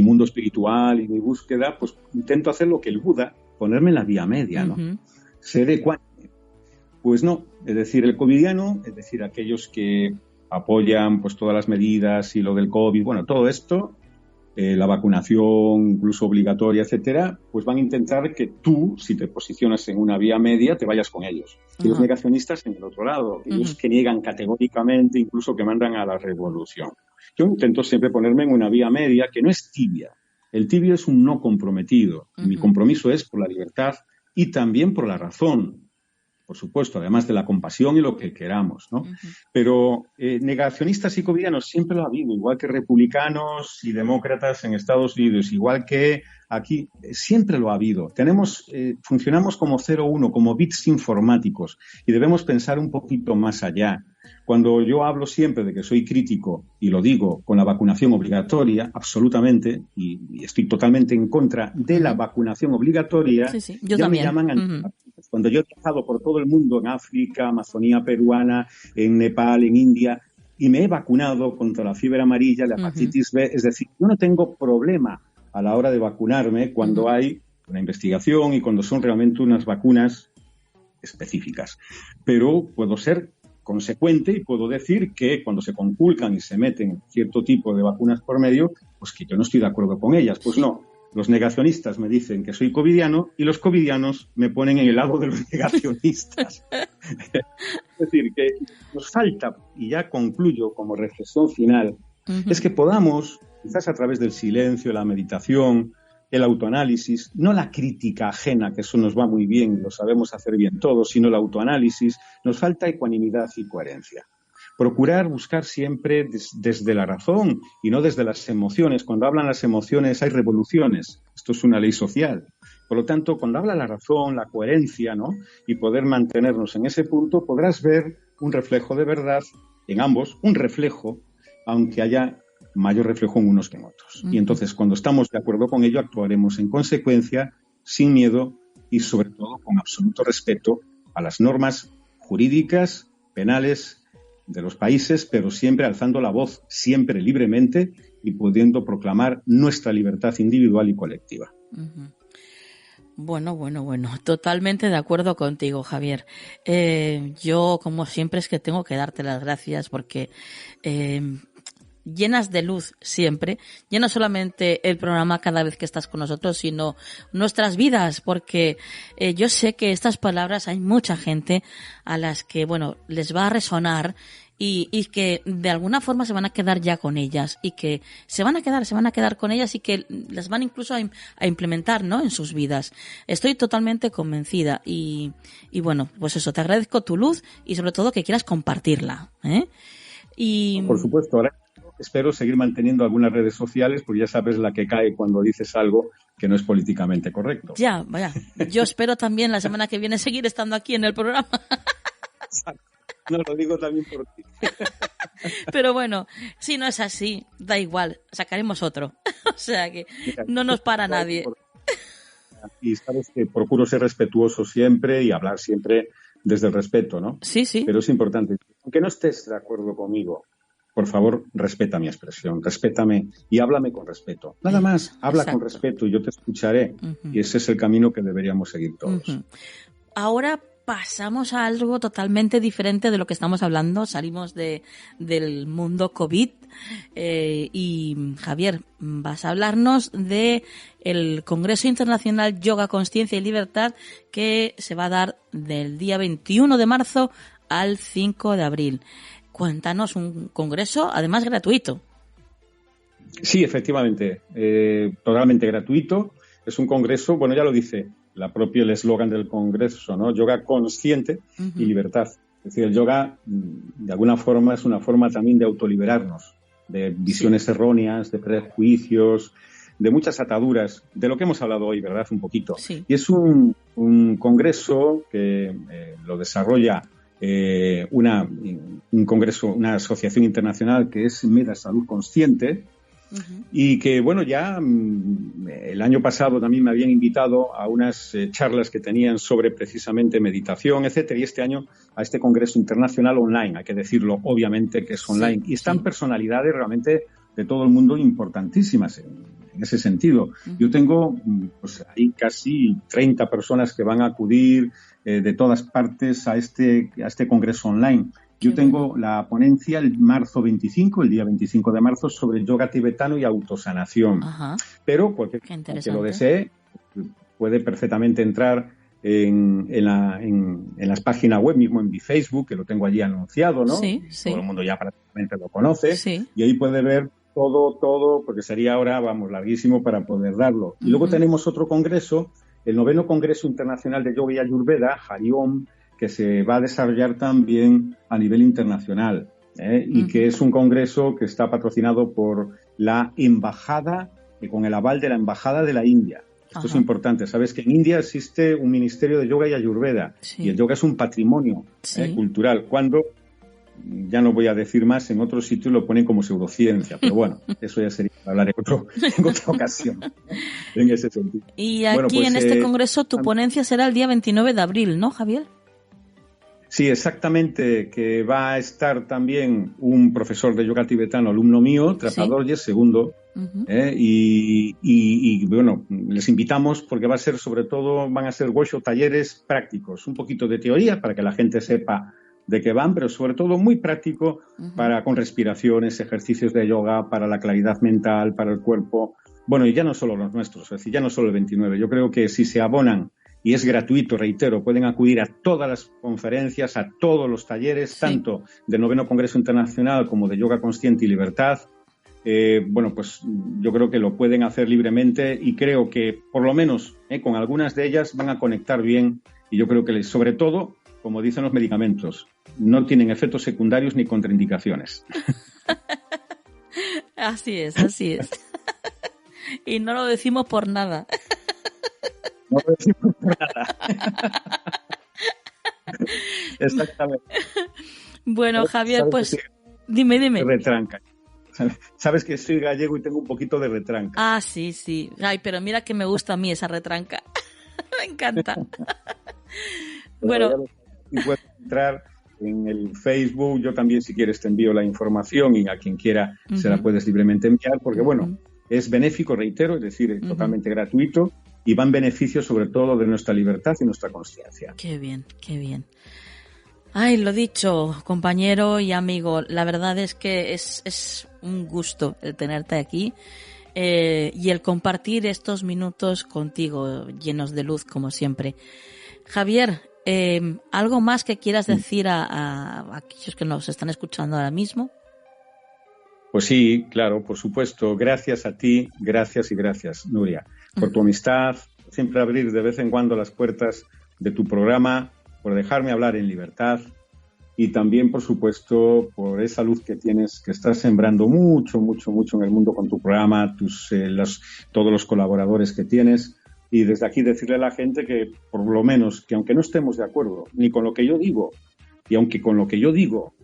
mundo espiritual y mi búsqueda, pues intento hacer lo que el Buda, ponerme en la vía media, ¿no? Ser ecuánime. Pues no, es decir, el covidiano, es decir, aquellos que apoyan pues todas las medidas y lo del COVID, bueno, todo esto, la vacunación incluso obligatoria, etcétera, pues van a intentar que tú, si te posicionas en una vía media, te vayas con ellos. Y los negacionistas en el otro lado, ellos que niegan categóricamente, incluso que mandan a la revolución. Yo intento siempre ponerme en una vía media que no es tibia. El tibio es un no comprometido. Mi compromiso es por la libertad y también por la razón. Por supuesto, además de la compasión y lo que queramos, ¿no? Pero negacionistas y covidianos siempre lo ha habido, igual que republicanos y demócratas en Estados Unidos, igual que aquí, siempre lo ha habido. Funcionamos como 0-1, como bits informáticos, y debemos pensar un poquito más allá. Cuando yo hablo siempre de que soy crítico, y lo digo con la vacunación obligatoria, absolutamente, y estoy totalmente en contra de la vacunación obligatoria, yo ya también. me llaman antivacunas. Cuando yo he viajado por todo el mundo, en África, Amazonía peruana, en Nepal, en India, y me he vacunado contra la fiebre amarilla, la hepatitis B, es decir, yo no tengo problema a la hora de vacunarme cuando hay una investigación y cuando son realmente unas vacunas específicas. Pero puedo ser consecuente y puedo decir que cuando se conculcan y se meten cierto tipo de vacunas por medio, pues que yo no estoy de acuerdo con ellas. Pues no, Los negacionistas me dicen que soy covidiano y los covidianos me ponen en el lado de los negacionistas. Es decir, que nos falta, y ya concluyo como reflexión final, es que podamos, quizás a través del silencio, la meditación, el autoanálisis, no la crítica ajena, que eso nos va muy bien, lo sabemos hacer bien todos, sino el autoanálisis, nos falta ecuanimidad y coherencia. Procurar buscar siempre desde la razón y no desde las emociones. Cuando hablan las emociones hay revoluciones. Esto es una ley social. Por lo tanto, cuando habla la razón, la coherencia, ¿no?, y poder mantenernos en ese punto, podrás ver un reflejo de verdad en ambos, un reflejo, aunque haya mayor reflejo en unos que en otros. Y entonces, cuando estamos de acuerdo con ello, actuaremos en consecuencia, sin miedo y, sobre todo, con absoluto respeto a las normas jurídicas, penales, de los países, pero siempre alzando la voz, siempre libremente y pudiendo proclamar nuestra libertad individual y colectiva. Bueno, totalmente de acuerdo contigo, Javier. Yo, como siempre, es que tengo que darte las gracias porque llenas de luz siempre, ya no solamente el programa cada vez que estás con nosotros, sino nuestras vidas, porque yo sé que estas palabras hay mucha gente a las que, bueno, les va a resonar y que de alguna forma se van a quedar ya con ellas y que se van a quedar con ellas y que las van incluso a implementar, ¿no?, en sus vidas. Estoy totalmente convencida y bueno, pues eso, te agradezco tu luz y sobre todo que quieras compartirla, ¿eh? Y por supuesto, ahora espero seguir manteniendo algunas redes sociales, porque ya sabes la que cae cuando dices algo que no es políticamente correcto. Ya, vaya. Yo espero también la semana que viene seguir estando aquí en el programa. No, lo digo también por ti. Pero bueno, si no es así, da igual, sacaremos otro. O sea que no nos para nadie. Y sabes que procuro ser respetuoso siempre y hablar siempre desde el respeto, ¿no? Sí, sí. Pero es importante. Aunque no estés de acuerdo conmigo, por favor, respeta mi expresión, respétame y háblame con respeto. Nada más, habla Exacto. con respeto y yo te escucharé. Y ese es el camino que deberíamos seguir todos. Ahora pasamos a algo totalmente diferente de lo que estamos hablando. Salimos del mundo COVID. Y Javier, vas a hablarnos de el Congreso Internacional Yoga, Consciencia y Libertad, que se va a dar del día 21 de marzo al 5 de abril. Cuéntanos, un congreso, además gratuito. Sí, efectivamente, totalmente gratuito. Es un congreso, bueno, ya lo dice el eslogan del congreso, ¿no? Yoga consciente y libertad. Es decir, el yoga, de alguna forma, es una forma también de autoliberarnos de visiones erróneas, de prejuicios, de muchas ataduras, de lo que hemos hablado hoy, ¿verdad? Un poquito. Sí. Y es un congreso que lo desarrolla un congreso, una asociación internacional que es Meda Salud Consciente, y que, bueno, ya el año pasado también me habían invitado a unas charlas que tenían sobre precisamente meditación, etcétera, y este año a este congreso internacional online, hay que decirlo, obviamente que es online, y están personalidades realmente de todo el mundo importantísimas en ese sentido. Yo tengo, pues hay casi 30 personas que van a acudir de todas partes a este congreso online. Yo tengo la ponencia el día 25 de marzo, sobre el yoga tibetano y autosanación. Pero cualquier que lo desee puede perfectamente entrar en las páginas web, mismo en mi Facebook, que lo tengo allí anunciado, ¿no? Sí. Todo el mundo ya prácticamente lo conoce. Sí. Y ahí puede ver todo, porque sería ahora, larguísimo para poder darlo. Y luego tenemos otro congreso, el 9º Congreso Internacional de Yoga y Ayurveda, Hariom, que se va a desarrollar también a nivel internacional, y que es un congreso que está patrocinado por la embajada, con el aval de la embajada de la India. Esto es importante. Sabes que en India existe un ministerio de yoga y ayurveda, y el yoga es un patrimonio cultural. Cuando, ya no voy a decir más, en otros sitios lo ponen como pseudociencia, pero bueno, eso ya sería para hablar en otra ocasión, en ese sentido. Y aquí en este congreso tu ponencia será el día 29 de abril, ¿no, Javier? Sí, exactamente, que va a estar también un profesor de yoga tibetano, alumno mío, Trapadorje, segundo, y bueno, les invitamos porque van a ser workshop, talleres prácticos, un poquito de teoría para que la gente sepa de qué van, pero sobre todo muy práctico con respiraciones, ejercicios de yoga, para la claridad mental, para el cuerpo, Bueno, y ya no solo los nuestros, es decir, ya no solo el 29. Yo creo que si se abonan, y es gratuito, reitero, pueden acudir a todas las conferencias, a todos los talleres, sí, tanto del 9º Congreso Internacional como de Yoga Consciente y Libertad. Bueno, pues yo creo que lo pueden hacer libremente y creo que, por lo menos, con algunas de ellas van a conectar bien y yo creo que, sobre todo, como dicen los medicamentos, no tienen efectos secundarios ni contraindicaciones. Así es, así es. Y no lo decimos por nada. No lo decimos por nada. Exactamente. Bueno, Javier, pues dime. Retranca. Sabes que soy gallego y tengo un poquito de retranca. Ah, sí. Ay, pero mira que me gusta a mí esa retranca. Me encanta. Bueno. Y puedes entrar en el Facebook. Yo también, si quieres, te envío la información y a quien quiera se la puedes libremente enviar, porque, bueno, es benéfico, reitero, es decir, es totalmente gratuito y va en beneficio, sobre todo, de nuestra libertad y nuestra conciencia. Qué bien, qué bien. Ay, lo dicho, compañero y amigo, la verdad es que es un gusto el tenerte aquí y el compartir estos minutos contigo, llenos de luz, como siempre. Javier, ¿algo más que quieras decir a aquellos que nos están escuchando ahora mismo? Pues sí, claro, por supuesto. Gracias a ti, gracias y gracias, Nuria, por tu amistad, siempre abrir de vez en cuando las puertas de tu programa, por dejarme hablar en libertad y también, por supuesto, por esa luz que tienes, que estás sembrando mucho en el mundo con tu programa, todos los colaboradores que tienes. Y desde aquí decirle a la gente que, por lo menos, que aunque no estemos de acuerdo ni con lo que yo digo, y aunque con lo que yo digo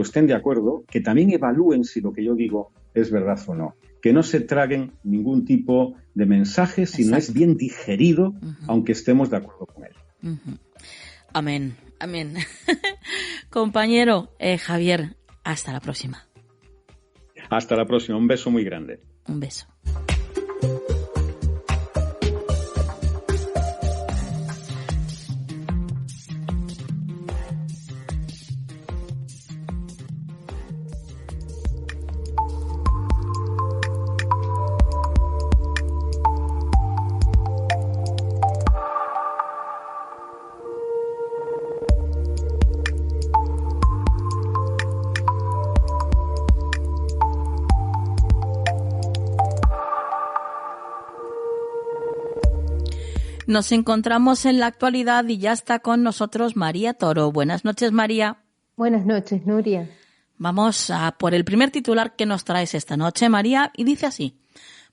estén de acuerdo, que también evalúen si lo que yo digo es verdad o no. Que no se traguen ningún tipo de mensaje si no es bien digerido, aunque estemos de acuerdo con él. Amén. Compañero Javier, hasta la próxima. Hasta la próxima. Un beso muy grande. Un beso. Nos encontramos en la actualidad y ya está con nosotros María Toro. Buenas noches, María. Buenas noches, Nuria. Vamos a por el primer titular que nos traes esta noche, María, y dice así: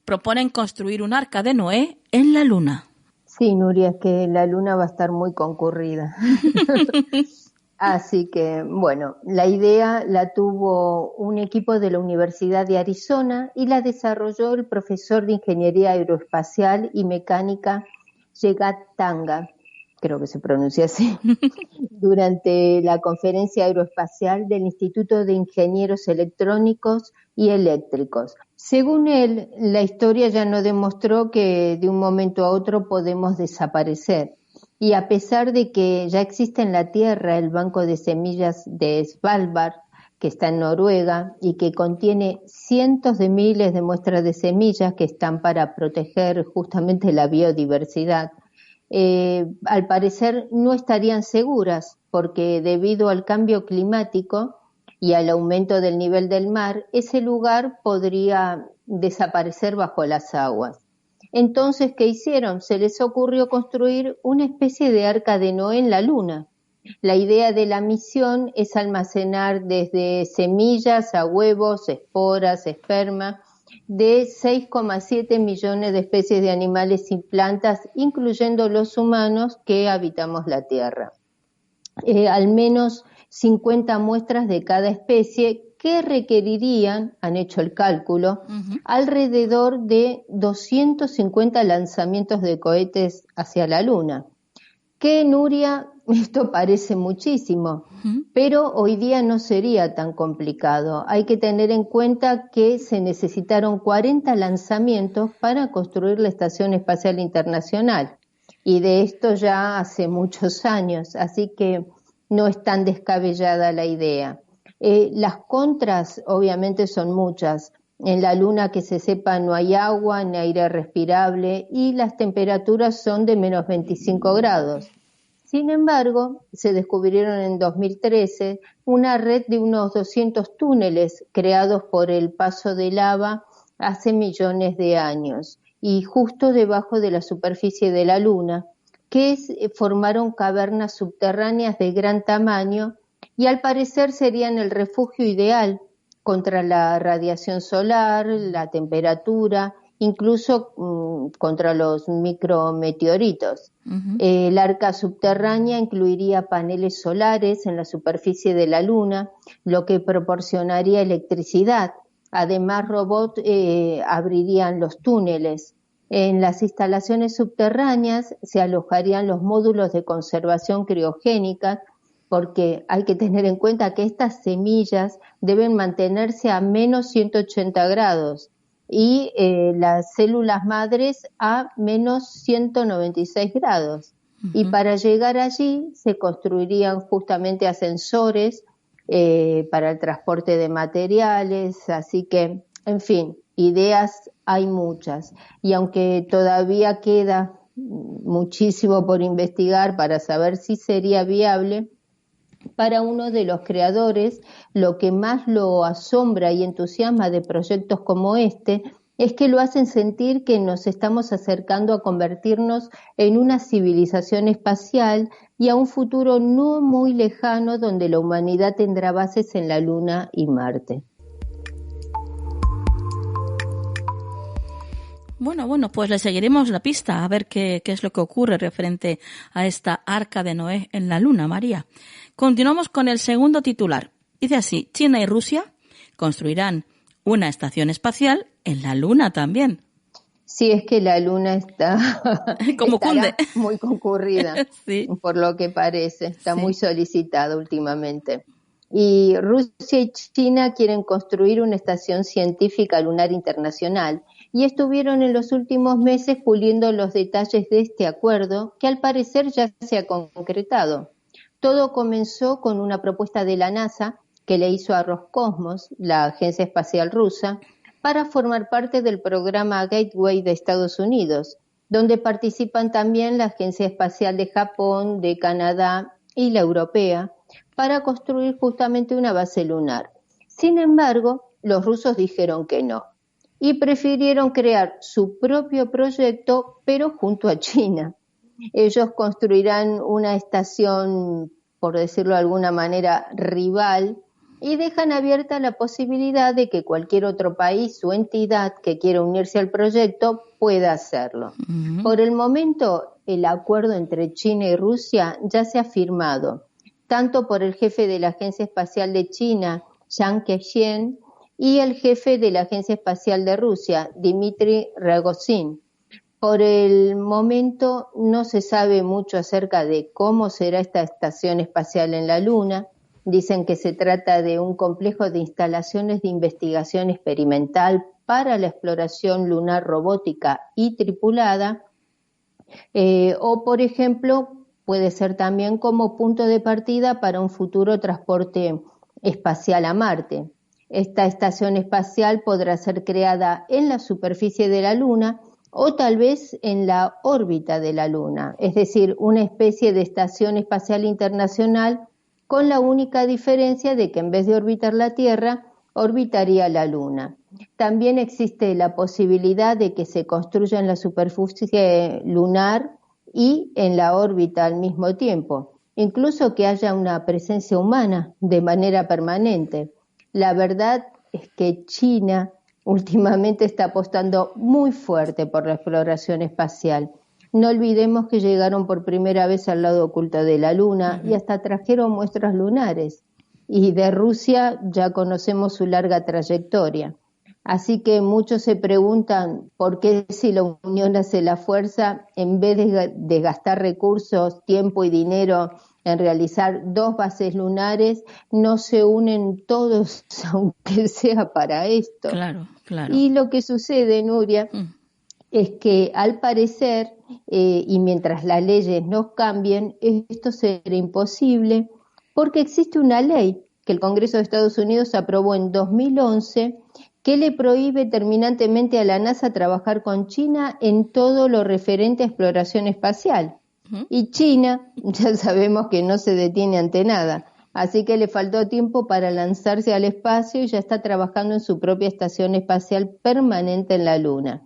proponen construir un arca de Noé en la Luna. Sí, Nuria, es que la Luna va a estar muy concurrida. Así que, bueno, la idea la tuvo un equipo de la Universidad de Arizona y la desarrolló el profesor de Ingeniería Aeroespacial y Mecánica Yegat Tanga, creo que se pronuncia así, durante la conferencia aeroespacial del Instituto de Ingenieros Electrónicos y Eléctricos. Según él, la historia ya no demostró que de un momento a otro podemos desaparecer. Y a pesar de que ya existe en la Tierra el banco de semillas de Svalbard, que está en Noruega y que contiene cientos de miles de muestras de semillas que están para proteger justamente la biodiversidad, al parecer no estarían seguras porque debido al cambio climático y al aumento del nivel del mar, ese lugar podría desaparecer bajo las aguas. Entonces, ¿qué hicieron? Se les ocurrió construir una especie de arca de Noé en la Luna. La idea de la misión es almacenar desde semillas a huevos, esporas, esperma, de 6,7 millones de especies de animales y plantas, incluyendo los humanos que habitamos la Tierra. Al menos 50 muestras de cada especie que requerirían, han hecho el cálculo, alrededor de 250 lanzamientos de cohetes hacia la Luna. Que, Nuria, esto parece muchísimo, pero hoy día no sería tan complicado. Hay que tener en cuenta que se necesitaron 40 lanzamientos para construir la Estación Espacial Internacional, y de esto ya hace muchos años, así que no es tan descabellada la idea. Las contras obviamente son muchas. En la Luna, que se sepa, no hay agua ni aire respirable y las temperaturas son de menos 25 grados. Sin embargo, se descubrieron en 2013 una red de unos 200 túneles creados por el paso de lava hace millones de años y justo debajo de la superficie de la Luna, que formaron cavernas subterráneas de gran tamaño y al parecer serían el refugio ideal contra la radiación solar, la temperatura, incluso contra los micrometeoritos. El arca subterránea incluiría paneles solares en la superficie de la Luna, lo que proporcionaría electricidad. Además, robots abrirían los túneles. En las instalaciones subterráneas se alojarían los módulos de conservación criogénica, porque hay que tener en cuenta que estas semillas deben mantenerse a menos 180 grados y las células madres a menos 196 grados. Y para llegar allí se construirían justamente ascensores para el transporte de materiales, así que, en fin, ideas hay muchas. Y aunque todavía queda muchísimo por investigar para saber si sería viable, para uno de los creadores, lo que más lo asombra y entusiasma de proyectos como este es que lo hacen sentir que nos estamos acercando a convertirnos en una civilización espacial y a un futuro no muy lejano donde la humanidad tendrá bases en la Luna y Marte. Bueno, pues le seguiremos la pista a ver qué es lo que ocurre referente a esta Arca de Noé en la Luna, María. Continuamos con el segundo titular. Dice así: China y Rusia construirán una estación espacial en la Luna también. Sí, es que la Luna está muy concurrida, sí. Por lo que parece, está muy solicitada últimamente. Y Rusia y China quieren construir una estación científica lunar internacional y estuvieron en los últimos meses puliendo los detalles de este acuerdo, que al parecer ya se ha concretado. Todo comenzó con una propuesta de la NASA que le hizo a Roscosmos, la agencia espacial rusa, para formar parte del programa Gateway de Estados Unidos, donde participan también la Agencia Espacial de Japón, de Canadá y la Europea, para construir justamente una base lunar. Sin embargo, los rusos dijeron que no y prefirieron crear su propio proyecto, pero junto a China. Ellos construirán una estación, por decirlo de alguna manera, rival, y dejan abierta la posibilidad de que cualquier otro país o entidad que quiera unirse al proyecto pueda hacerlo. Por el momento, el acuerdo entre China y Rusia ya se ha firmado, tanto por el jefe de la Agencia Espacial de China, Yang Keqian, y el jefe de la Agencia Espacial de Rusia, Dmitry Rogozin. Por el momento no se sabe mucho acerca de cómo será esta estación espacial en la Luna. Dicen que se trata de un complejo de instalaciones de investigación experimental para la exploración lunar robótica y tripulada, o por ejemplo puede ser también como punto de partida para un futuro transporte espacial a Marte. Esta estación espacial podrá ser creada en la superficie de la Luna o tal vez en la órbita de la Luna, es decir, una especie de estación espacial internacional, con la única diferencia de que en vez de orbitar la Tierra, orbitaría la Luna. También existe la posibilidad de que se construya en la superficie lunar y en la órbita al mismo tiempo, incluso que haya una presencia humana de manera permanente. La verdad es que China últimamente está apostando muy fuerte por la exploración espacial. No olvidemos que llegaron por primera vez al lado oculto de la Luna y hasta trajeron muestras lunares. Y de Rusia ya conocemos su larga trayectoria. Así que muchos se preguntan por qué, si la unión hace la fuerza, en vez de gastar recursos, tiempo y dinero en realizar 2 bases lunares, no se unen todos, aunque sea para esto. Claro. Y lo que sucede, Nuria, es que al parecer, y mientras las leyes no cambien, esto será imposible, porque existe una ley que el Congreso de Estados Unidos aprobó en 2011 que le prohíbe terminantemente a la NASA trabajar con China en todo lo referente a exploración espacial. Y China, ya sabemos que no se detiene ante nada, así que le faltó tiempo para lanzarse al espacio y ya está trabajando en su propia estación espacial permanente en la Luna.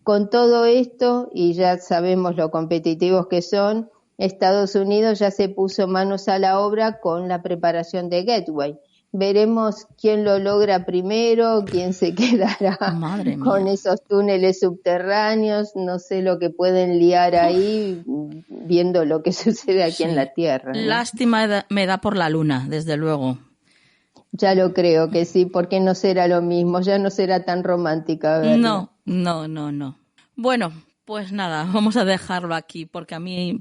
Con todo esto, y ya sabemos lo competitivos que son, Estados Unidos ya se puso manos a la obra con la preparación de Gateway. Veremos quién lo logra primero, quién se quedará con esos túneles subterráneos, no sé lo que pueden liar ahí, viendo lo que sucede aquí en la Tierra, ¿no? Lástima me da por la Luna, desde luego. Ya lo creo que sí, porque no será lo mismo, ya no será tan romántica, ¿verdad? No. Bueno, pues nada, vamos a dejarlo aquí, porque a mí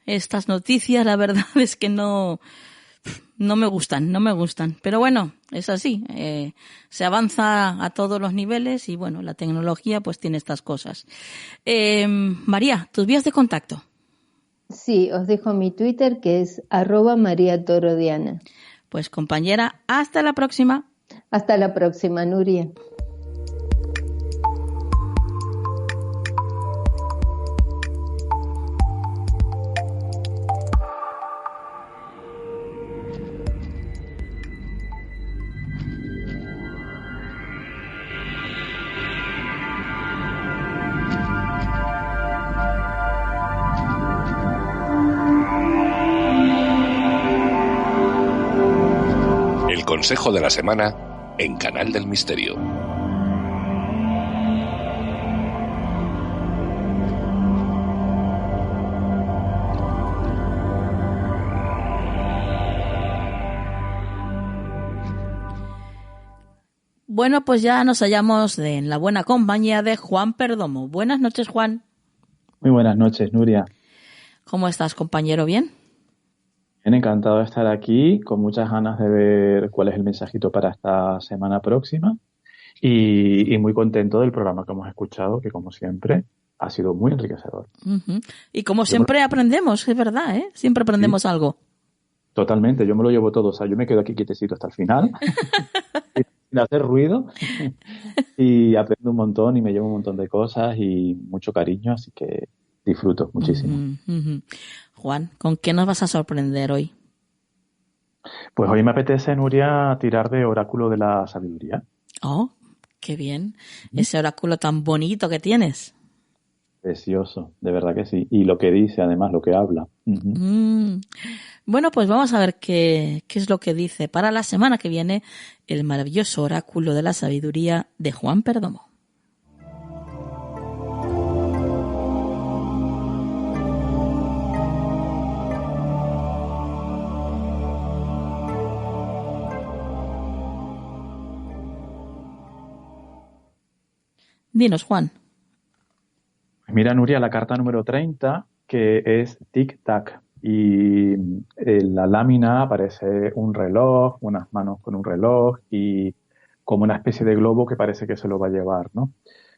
estas noticias, la verdad es que no me gustan. Pero bueno, es así. Se avanza a todos los niveles y bueno, la tecnología pues tiene estas cosas. María, tus vías de contacto. Sí, os dejo mi Twitter que es @mariatorodiana. Pues compañera, hasta la próxima. Hasta la próxima, Nuria. Consejo de la semana en Canal del Misterio. Bueno, pues ya nos hallamos en la buena compañía de Juan Perdomo. Buenas noches, Juan. Muy buenas noches, Nuria. ¿Cómo estás, compañero? ¿Bien? Bien, encantado de estar aquí, con muchas ganas de ver cuál es el mensajito para esta semana próxima y muy contento del programa que hemos escuchado, que como siempre ha sido muy enriquecedor. Uh-huh. Y como siempre aprendemos, es verdad, ¿eh? Siempre aprendemos algo. Totalmente, yo me lo llevo todo, o sea, yo me quedo aquí quietecito hasta el final, sin hacer ruido, y aprendo un montón y me llevo un montón de cosas y mucho cariño, así que disfruto muchísimo. Uh-huh. Juan, ¿con qué nos vas a sorprender hoy? Pues hoy me apetece, Nuria, tirar de Oráculo de la Sabiduría. Oh, qué bien. Ese oráculo tan bonito que tienes. Precioso, de verdad que sí. Y lo que dice, además, lo que habla. Uh-huh. Bueno, pues vamos a ver qué es lo que dice para la semana que viene el maravilloso Oráculo de la Sabiduría de Juan Perdomo. Dinos, Juan. Mira, Nuria, la carta número 30, que es tic-tac. Y en la lámina aparece un reloj, unas manos con un reloj y como una especie de globo que parece que se lo va a llevar, ¿no?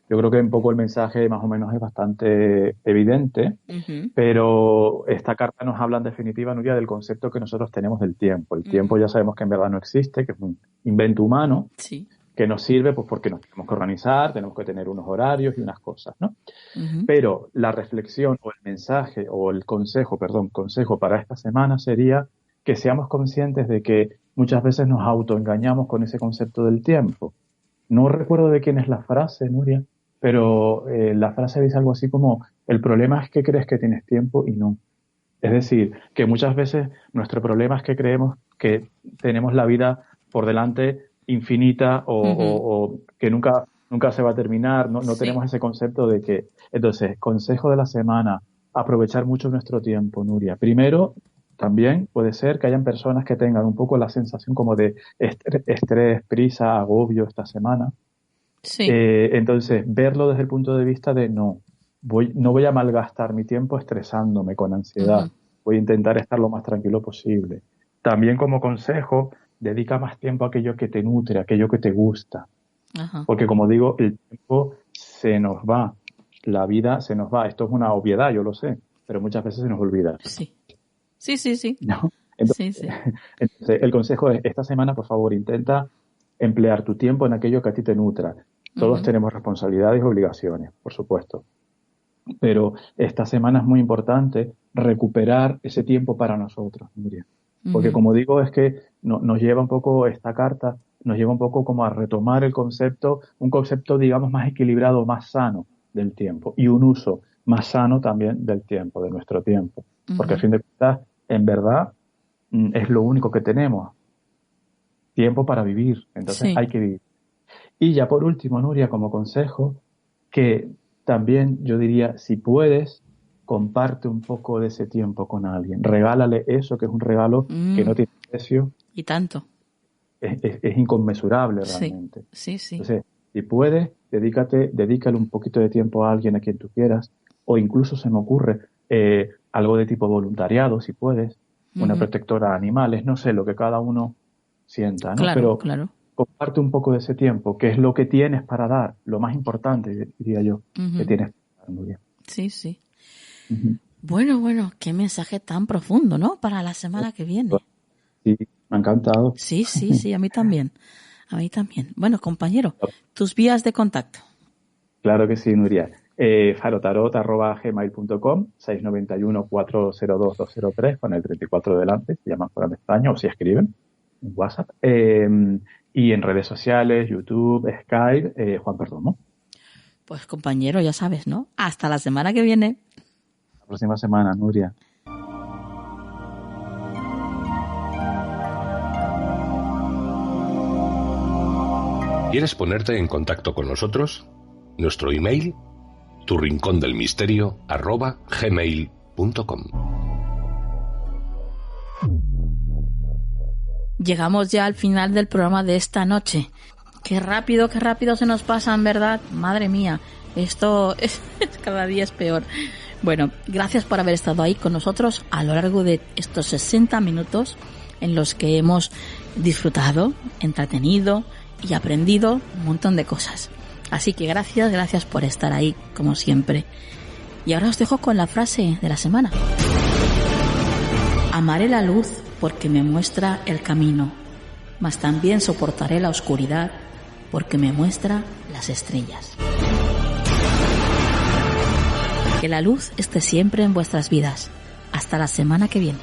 Yo creo que un poco el mensaje más o menos es bastante evidente, uh-huh. Pero esta carta nos habla en definitiva, Nuria, del concepto que nosotros tenemos del tiempo. El tiempo ya sabemos que en verdad no existe, que es un invento humano. Sí. Que nos sirve pues porque nos tenemos que organizar, tenemos que tener unos horarios y unas cosas, ¿no? Uh-huh. Pero la reflexión o el mensaje o el consejo para esta semana sería que seamos conscientes de que muchas veces nos autoengañamos con ese concepto del tiempo. No recuerdo de quién es la frase, Nuria, pero la frase dice algo así como: el problema es que crees que tienes tiempo y no. Es decir, que muchas veces nuestro problema es que creemos que tenemos la vida por delante infinita o que nunca se va a terminar, no sí. Tenemos ese concepto de que... Entonces, consejo de la semana, aprovechar mucho nuestro tiempo, Nuria. Primero, también puede ser que hayan personas que tengan un poco la sensación como de estrés, prisa, agobio esta semana. Sí. Entonces, verlo desde el punto de vista de no voy a malgastar mi tiempo estresándome con ansiedad, uh-huh. Voy a intentar estar lo más tranquilo posible. También como consejo, dedica más tiempo a aquello que te nutre, a aquello que te gusta. Ajá. Porque como digo, el tiempo se nos va, la vida se nos va. Esto es una obviedad, yo lo sé, pero muchas veces se nos olvida. Sí. ¿No? Entonces, sí. Entonces, el consejo es, esta semana, por favor, intenta emplear tu tiempo en aquello que a ti te nutra. Todos tenemos responsabilidades y obligaciones, por supuesto. Pero esta semana es muy importante recuperar ese tiempo para nosotros, Nuria. Porque como digo, es que nos lleva un poco esta carta, nos lleva un poco como a retomar el concepto, un concepto, digamos, más equilibrado, más sano del tiempo y un uso más sano también del tiempo, de nuestro tiempo. Porque a fin de cuentas, en verdad, es lo único que tenemos. Tiempo para vivir. Entonces hay que vivir. Y ya por último, Nuria, como consejo, que también yo diría, si puedes, comparte un poco de ese tiempo con alguien. Regálale eso, que es un regalo que no tiene precio. Y tanto. Es inconmensurable realmente. Sí, sí. Entonces, si puedes, dedícale un poquito de tiempo a alguien a quien tú quieras, o incluso se me ocurre algo de tipo voluntariado, si puedes, una protectora de animales, no sé, lo que cada uno sienta, ¿no? Claro, pero comparte un poco de ese tiempo, que es lo que tienes para dar, lo más importante, diría yo, que tienes para dar, muy bien. Sí, sí. Bueno, qué mensaje tan profundo, ¿no? Para la semana que viene. Sí, me ha encantado. Sí, a mí también. A mí también. Bueno, compañero, tus vías de contacto. Claro que sí, Nuria. farotarot@gmail.com, 691-402-203, con el 34 delante, si llaman fuera de España, o si escriben en WhatsApp. Y en redes sociales, YouTube, Skype, Juan Perdomo. Pues compañero, ya sabes, ¿no? Hasta la semana que viene. La próxima semana, Nuria. ¿Quieres ponerte en contacto con nosotros? Nuestro email, turincondelmisterio@gmail.com. Llegamos ya al final del programa de esta noche. Qué rápido se nos pasa, en verdad. Madre mía, esto es cada día es peor. Bueno, gracias por haber estado ahí con nosotros a lo largo de estos 60 minutos en los que hemos disfrutado, entretenido y aprendido un montón de cosas. Así que gracias por estar ahí, como siempre. Y ahora os dejo con la frase de la semana. Amaré la luz porque me muestra el camino, mas también soportaré la oscuridad porque me muestra las estrellas. Que la luz esté siempre en vuestras vidas. Hasta la semana que viene.